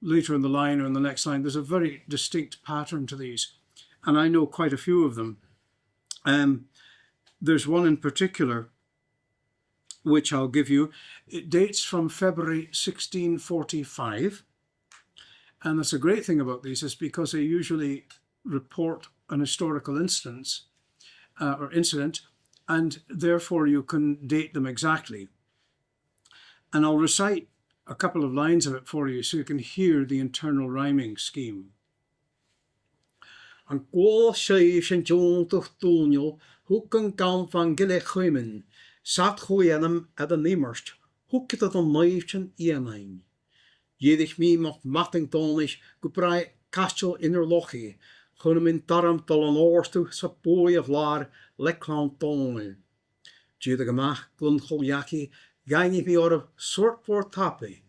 later in the line or in the next line. There's a very distinct pattern to these, and I know quite a few of them. There's one in particular which I'll give you. It dates from February 1645, and that's a great thing about these, is because they usually report an historical instance or incident, and therefore you can date them exactly. And I'll recite a couple of lines of it for you so you can hear the internal rhyming scheme. An gol sheif sin John Tuchtúnio, Húcan gam van gile chuimen, Sat chuanam at an immerst, Húkit at an naivchen ianain. Jedich mi mach matting donish, Gubrai castle inner lochi, Chunam in daram dal an orstu, Sa boy of lar, Leklan doni. Jedig amach, Glun choljaki, Gaini mi orf sort voor tappy.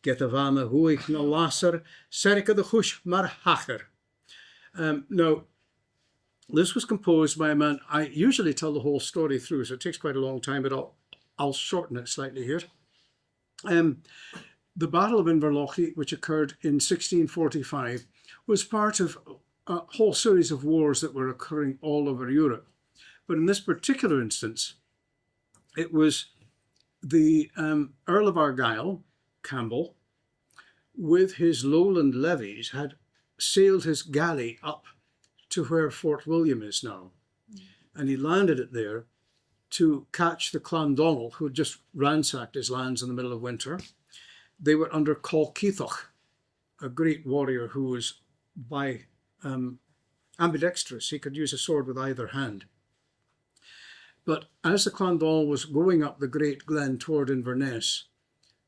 Get a vana huig na lasser, Serika de hush mar hacher. Now, this was composed by a man. I usually tell the whole story through, so it takes quite a long time, but I'll shorten it slightly here. The Battle of Inverlochy, which occurred in 1645, was part of a whole series of wars that were occurring all over Europe. But in this particular instance, it was the Earl of Argyll, Campbell, with his lowland levies, had sailed his galley up to where Fort William is now. And he landed it there to catch the Clondonald, who had just ransacked his lands in the middle of winter. They were under Colkeithoch, a great warrior who was by ambidextrous. He could use a sword with either hand. But as the Clondonald was going up the Great Glen toward Inverness,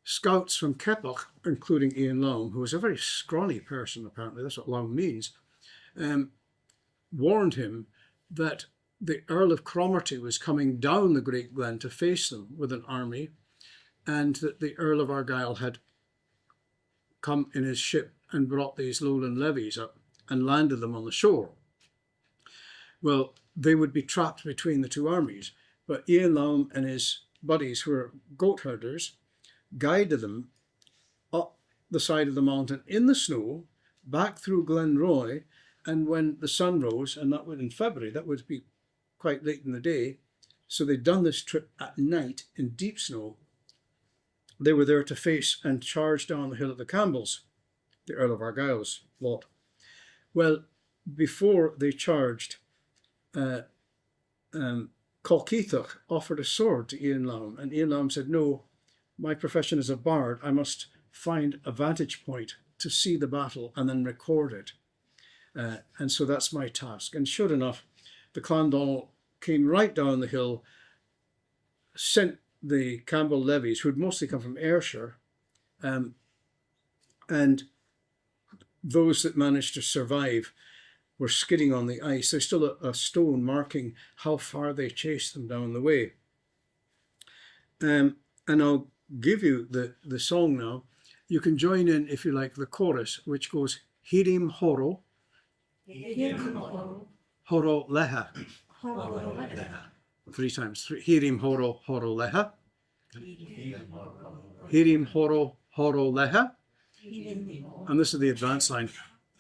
scouts from Keppoch, including Ian Loam, who was a very scrawny person apparently, that's what Loam means, warned him that the Earl of Cromarty was coming down the Great Glen to face them with an army, and that the Earl of Argyll had come in his ship and brought these lowland levies up and landed them on the shore. Well, they would be trapped between the two armies, but Ian Loam and his buddies, who were goat herders, guided them up the side of the mountain in the snow, back through Glenroy, and when the sun rose, and that was in February, that would be quite late in the day, so they'd done this trip at night in deep snow. They were there to face and charge down the hill of the Campbells, the Earl of Argyll's lot. Well, before they charged, Colkeithoch offered a sword to Ian Loam, and Ian Loam said, "No, my profession is a bard. I must find a vantage point to see the battle and then record it. And so that's my task." And sure enough, the Clondonald came right down the hill, sent the Campbell levies, who had mostly come from Ayrshire, and those that managed to survive were skidding on the ice. There's still a stone marking how far they chased them down the way. And I'll give you the song now. You can join in, if you like, the chorus, which goes Hirim Horo, Horo Leha. 3 times. Hirim Horo, Horo Leha. Hirim Horo, Horo Leha. And this is the advanced line.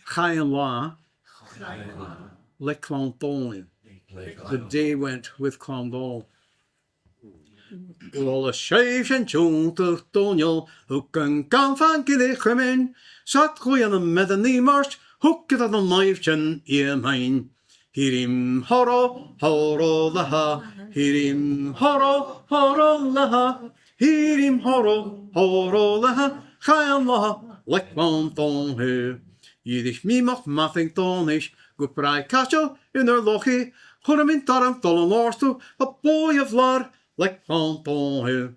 Chayan La, Le Clandon. The day went with Clandon. Wel a scheef en tjontig tonjel, hoe kan van gilligemin, zat goeien met een niemars, hoe kan dat een lijfjen in mijn. Hirim horo, horo laha, hirim horo, horo laha, hirim horo, horo laha, gaan laha, lek van ton he. Jidig mi mag mathing ton is, goed praai kasjo in er lochie, hoor in tarm tollen oorstoe, a boy of lar, like Ponton Hill.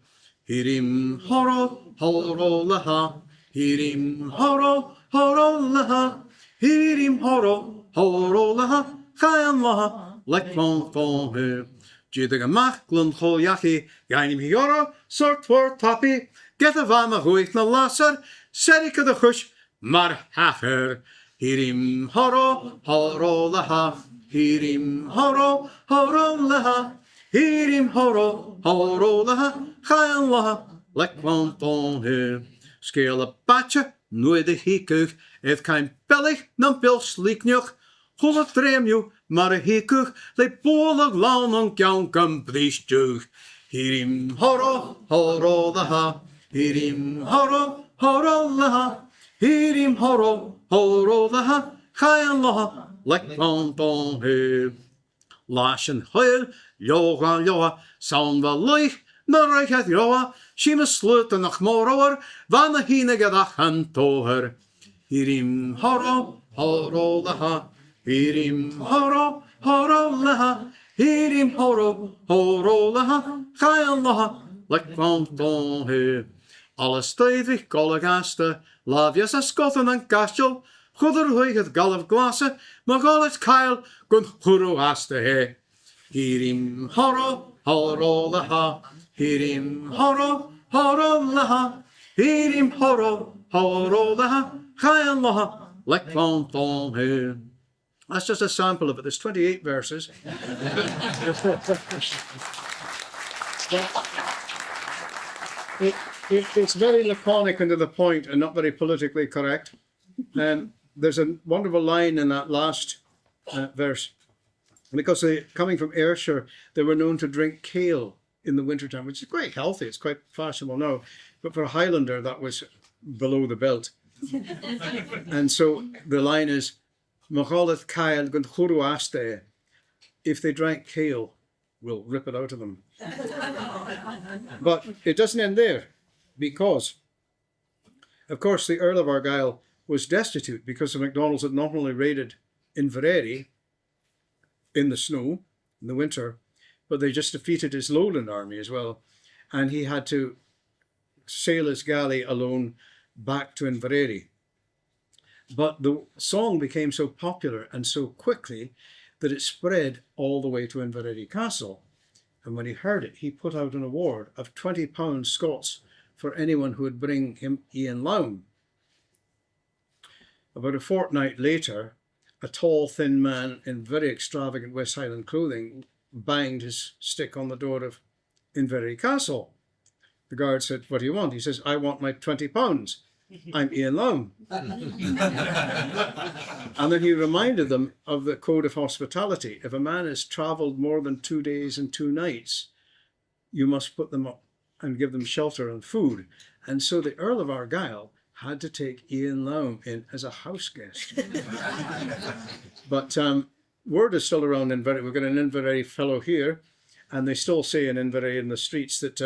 Hirim horo, horo laha. Hirim horo, horo laha. Hirim horo, horo laha. Chayan laha, like Ponton Hill. Jidig machlen choyachi. Gainim hioro, sort word tappy. Get a vama huik na lasser. Serike de hush, mar hacher. Hirim horo, horo laha. Hirim horo, horo laha. Hirim horo, horo laha, chayan laha, lek van ton he. Scale a batje, nooit de hikug, heeft kein bellig, nan pil slieknjug. Hol het dremju, maar a hikug, le bolig lan on kjankum briestjug. Hirim horo, horo laha, hirim horo, horo laha. Hirim horo, horo laha, chayan laha, lek van ton he. Lashen huil, joga joa, sound wel leeg, na reich het joa, she must sluten nog moroer, van de hine gedach en toher. Hirim horo, horo laha, hirim horo, horo laha, hirim horo, horo laha, chayan laha, lek van ton he. Alle stevig kolle gasten, laafjes en skotten en kastjel, goeder huig het galf glassen, maar al het keil, kun huro haste he. Hirim horo, horo laha, hirim horo, horo laha, hirim horo, horo laha, chayan laha, lek van ton he. That's just a sample of it. There's 28 verses. It's very laconic and to the point and not very politically correct. There's a wonderful line in that last verse. Because coming from Ayrshire, they were known to drink kale in the wintertime, which is quite healthy. It's quite fashionable now. But for a Highlander, that was below the belt. And so the line is, "Machalet Kyle gun churu aste." If they drank kale, we'll rip it out of them. But it doesn't end there, because, of course, the Earl of Argyll was destitute because the MacDonalds had not only raided Inverary in the snow in the winter, but they just defeated his lowland army as well. And he had to sail his galley alone back to Inverary. But the song became so popular and so quickly that it spread all the way to Inverary Castle. And when he heard it, he put out an award of £20 Scots for anyone who would bring him Ian Lown. About a fortnight later, a tall, thin man in very extravagant West Highland clothing banged his stick on the door of Inverary Castle. The guard said, "What do you want?" He says, "I want my £20. I'm Ian Lown." And then he reminded them of the code of hospitality. If a man has travelled more than 2 days and 2 nights, you must put them up and give them shelter and food. And so the Earl of Argyll had to take Ian Lown in as a house guest. But word is still around Inverary. We've got an Inverary fellow here, and they still say in Inverary in the streets that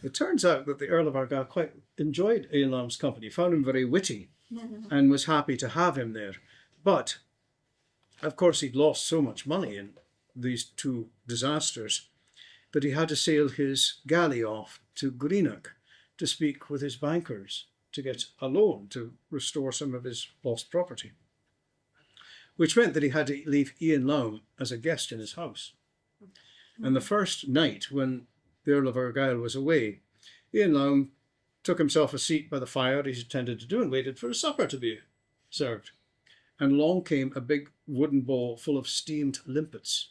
it turns out that the Earl of Argyll quite enjoyed Ian Lown's company, found him very witty, and was happy to have him there. But, of course, he'd lost so much money in these 2 disasters that he had to sail his galley off to Greenock to speak with his bankers to get a loan to restore some of his lost property, which meant that he had to leave Ian Lown as a guest in his house. And the first night when the Earl of Argyll was away, Ian Lown took himself a seat by the fire as he intended to do and waited for his supper to be served. And along came a big wooden bowl full of steamed limpets,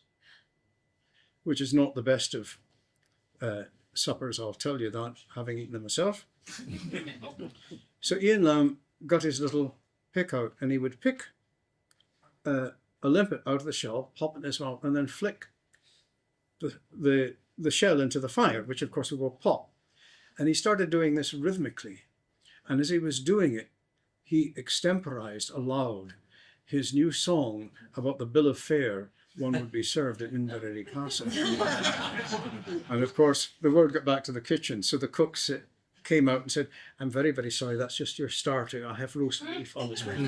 which is not the best of suppers, I'll tell you that, having eaten them myself. So Ian Lamb got his little pick out, and he would pick a limpet out of the shell, pop it in his mouth, and then flick the shell into the fire, which of course would go pop. And he started doing this rhythmically. And as he was doing it, he extemporized aloud his new song about the bill of fare one would be served at Inverary Castle. And of course, the word got back to the kitchen, so the cook came out and said, "I'm very, very sorry, that's just your starter. I have roast beef on this way."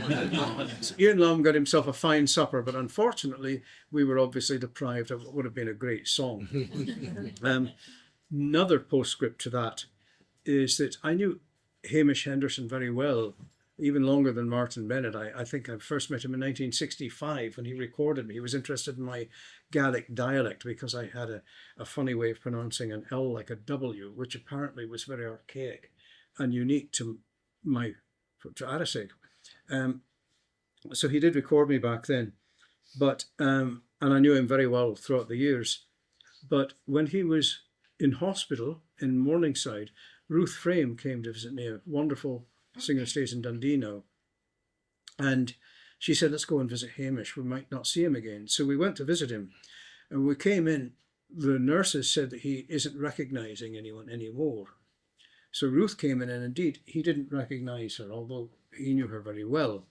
So Ian Lamb got himself a fine supper, but unfortunately, we were obviously deprived of what would have been a great song. Another postscript to that is that I knew Hamish Henderson very well, even longer than Martyn Bennett. I think I first met him in 1965 when he recorded me. He was interested in my Gaelic dialect because I had a funny way of pronouncing an L like a W, which apparently was very archaic and unique to Arasig. So he did record me back then, but and I knew him very well throughout the years. But when he was in hospital in Morningside, Ruth Frame came to visit me, a wonderful singer stays in Dundee now. And she said, "Let's go and visit Hamish. We might not see him again." So we went to visit him. And when we came in, the nurses said that he isn't recognizing anyone anymore. So Ruth came in, and indeed, he didn't recognize her, although he knew her very well.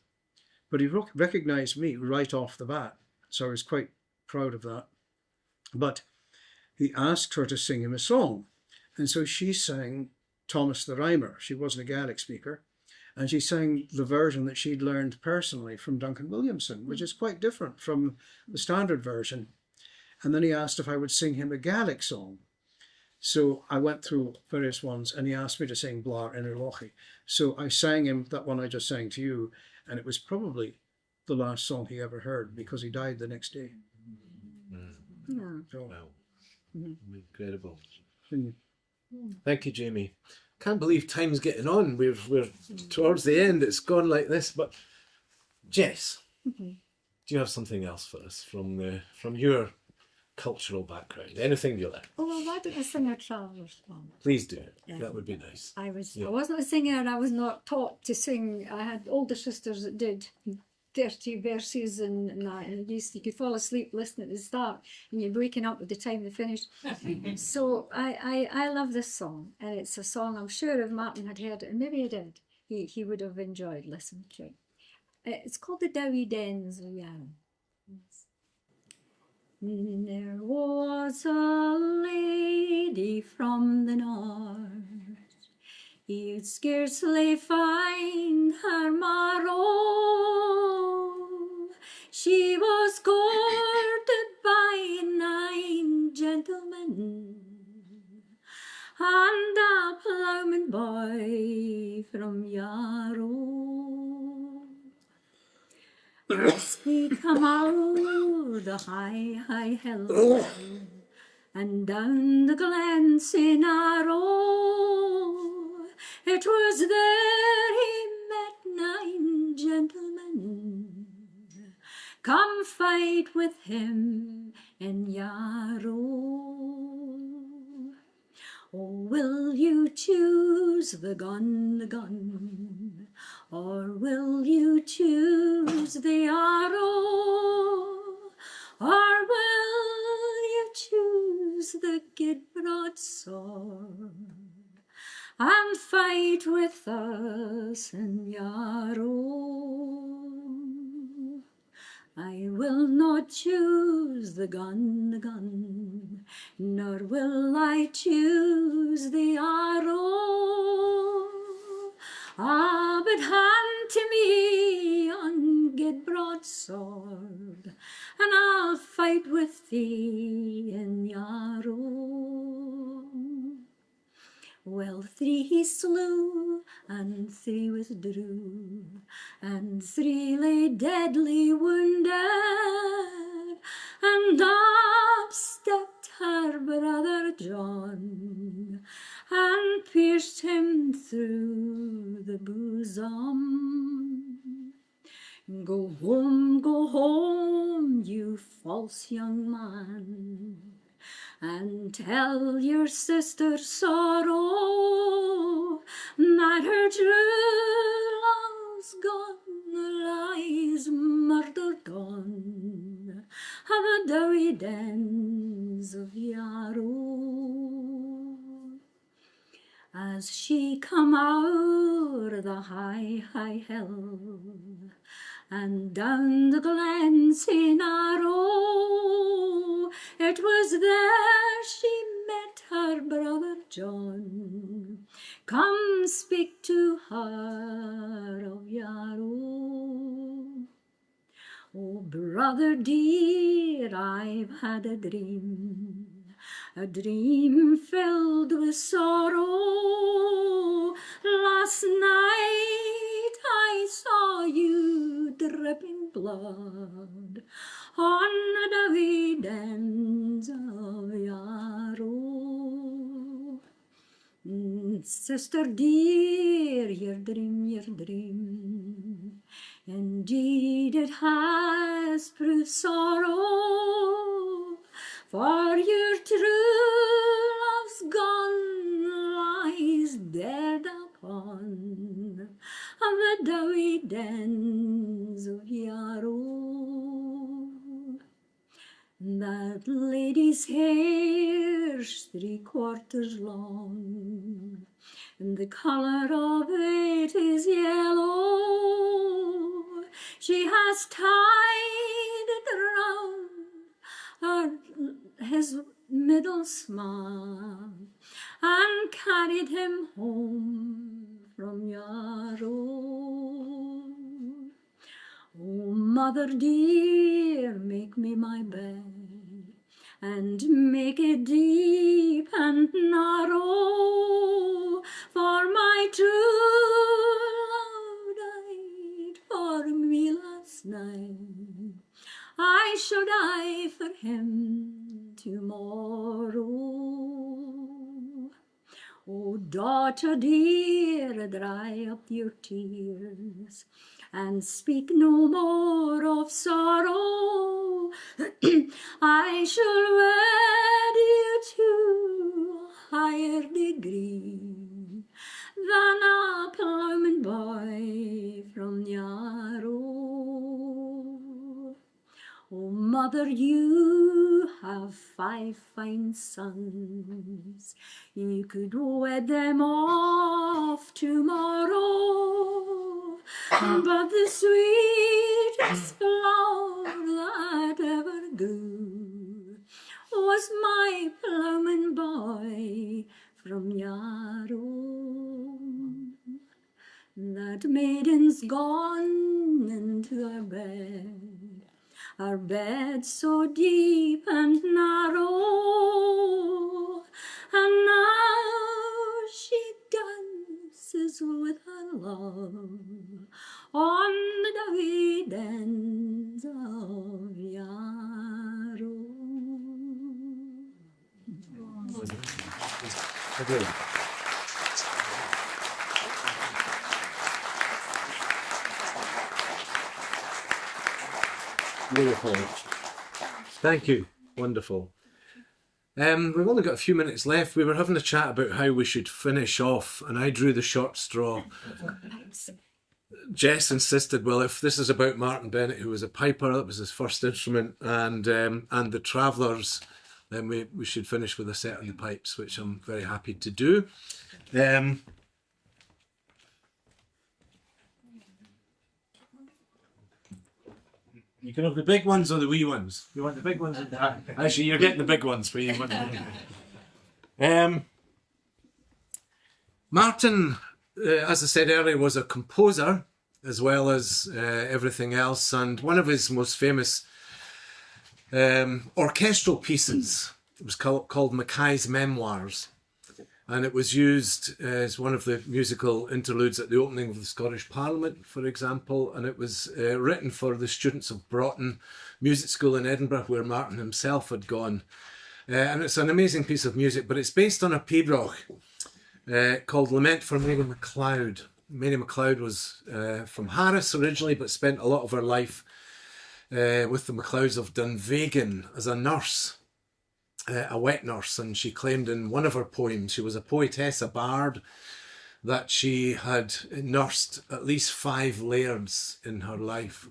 But he recognized me right off the bat. So I was quite proud of that. But he asked her to sing him a song. And so she sang Thomas the Rhymer. She wasn't a Gaelic speaker. And she sang the version that she'd learned personally from Duncan Williamson, which is quite different from the standard version. And then he asked if I would sing him a Gaelic song. So I went through various ones, and he asked me to sing Blar Innerlochi. So I sang him that one I just sang to you, and it was probably the last song he ever heard because he died the next day. Yeah. So, Wow. Incredible. mm. Thank you, Jamie. Can't believe time's getting on. We're towards the end. It's gone like this. But Jess, do you have something else for us from your cultural background? Anything you like? Oh, well, why don't I sing a traveller's song? Please do. Yeah. That would be nice. I wasn't a singer. I was not taught to sing. I had older sisters that did 30 verses and that, and you could fall asleep listening to the start, and you're waking up at the time they finished. So I love this song, and it's a song I'm sure if Martyn had heard it, and maybe he did, he would have enjoyed listening to it. It's called the Dowie Dens of Yarrow. There was a lady from the north, you'd scarcely find her marrow. She was courted by 9 gentlemen and a ploughman boy from Yarrow. As we come out the high hill and down the glens in Arrow, it was there he met 9 gentlemen come fight with him in Yarrow. Oh, will you choose the gun, or will you choose the arrow, or will you choose the good broadsword and fight with us in Yarrow? I will not choose the gun, nor will I choose the arrow. Ah, but hand to me on good broadsword, and I'll fight with thee in Yarrow. Well, 3 he slew, and 3 withdrew, and 3 lay deadly wounded, and up stepped her brother John, and pierced him through through the bosom. Go home, you false young man, and tell your sister Sorrow that her true love's gone, lies murdered on the dowie dens of Yarrow. As she come o'er the high hill and down the glen sae narrow, it was there she met her brother John. Come speak to her of Yarrow. Oh, brother dear, I've had a dream filled with sorrow. Last night I saw you dripping blood on the dowie dens of Yarrow. Sister dear, your dream, indeed it has proved sorrow, for your true love's gone, lies dead upon the dowie dens of Yarrow. That lady's hair's 3/4 long, and the colour of it is yellow. She has tied it round his middle smile and carried him home from Yarrow. Oh, mother dear, make me my bed, and make it deep and narrow, for my true love died for me last night. I shall die for him tomorrow. Oh, daughter dear, dry up your tears and speak no more of sorrow. I shall wed you to a higher degree than a ploughman boy from Yarrow. Oh, mother, you have 5 fine sons. You could wed them off tomorrow, but the sweetest flower that ever grew was my ploughman boy from Yarrow. That maiden's gone into her bed so deep and narrow, and now she dances with her love on the dowie dens of Yarrow. Beautiful. Thank you. Wonderful. We've only got a few minutes left. We were having a chat about how we should finish off, and I drew the short straw. Jess insisted, well, if this is about Martyn Bennett, who was a piper, that was his first instrument, and the Travellers, then we should finish with a set on the pipes, which I'm very happy to do. You can have the big ones or the wee ones. You want the big ones? Actually, you're getting the big ones for you. Martyn, as I said earlier, was a composer as well as everything else, and one of his most famous orchestral pieces was called Mackay's Memoirs, and it was used as one of the musical interludes at the opening of the Scottish Parliament, for example, and it was written for the students of Broughton Music School in Edinburgh, where Martyn himself had gone. And it's an amazing piece of music, but it's based on a pibroch, called Lament for Mary MacLeod. Mary MacLeod was from Harris originally, but spent a lot of her life with the MacLeods of Dunvegan as a nurse, a wet nurse. And she claimed in one of her poems, she was a poetess, a bard, that she had nursed at least 5 lairds in her life.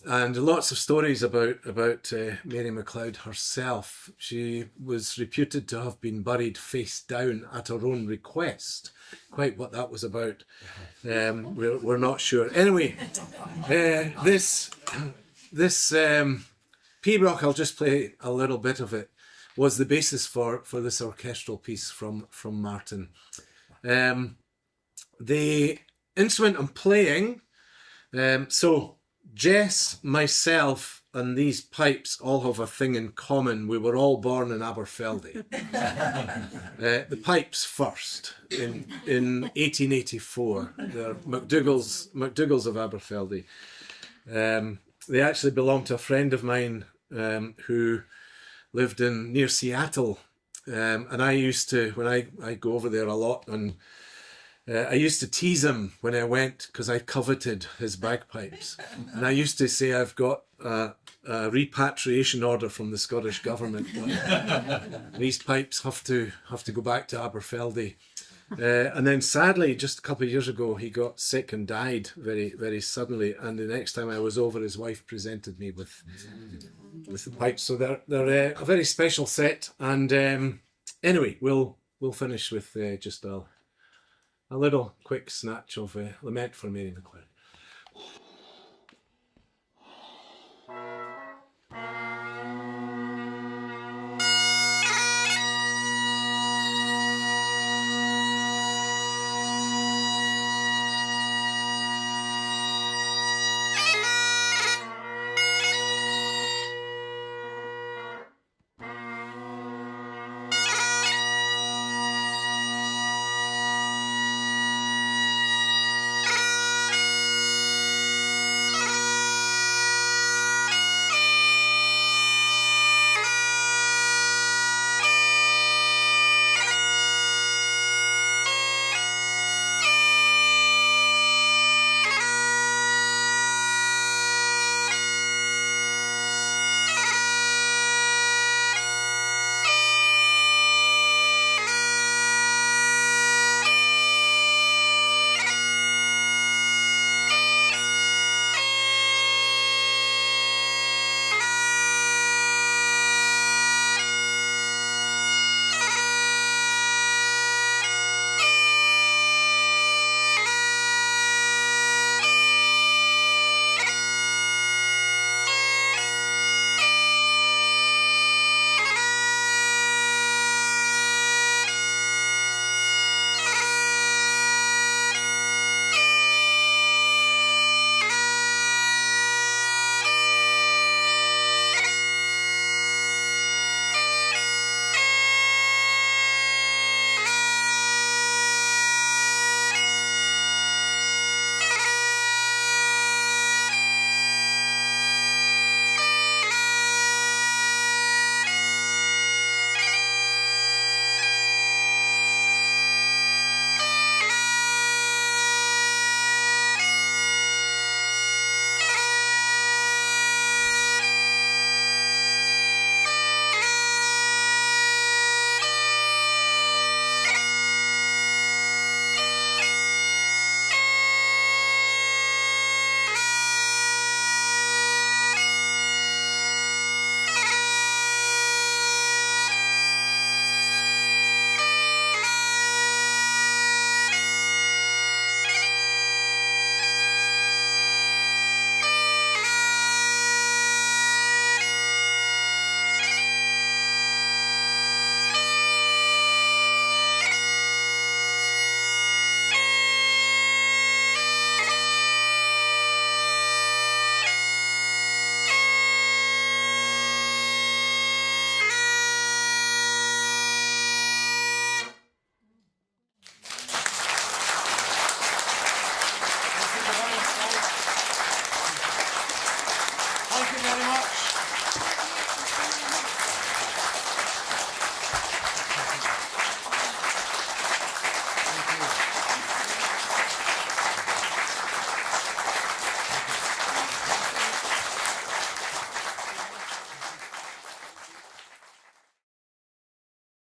And lots of stories about Mary MacLeod herself. She was reputed to have been buried face down at her own request. Quite what that was about, we're not sure. Anyway, this Pibroch, I'll just play a little bit of it, was the basis for this orchestral piece from Martyn. The instrument I'm playing, so Jess, myself, and these pipes all have a thing in common. We were all born in Aberfeldy. The pipes first in 1884. They're MacDougall's of Aberfeldy. They actually belong to a friend of mine who lived near Seattle. And I used to, when I go over there a lot, and I used to tease him when I went because I coveted his bagpipes. And I used to say, I've got a repatriation order from the Scottish government. These pipes have to go back to Aberfeldy. And then sadly, just a couple of years ago, he got sick and died very, very suddenly. And the next time I was over, his wife presented me with the pipes. So they're a very special set. And anyway, we'll finish with just a little quick snatch of Lament for Mary MacLeod.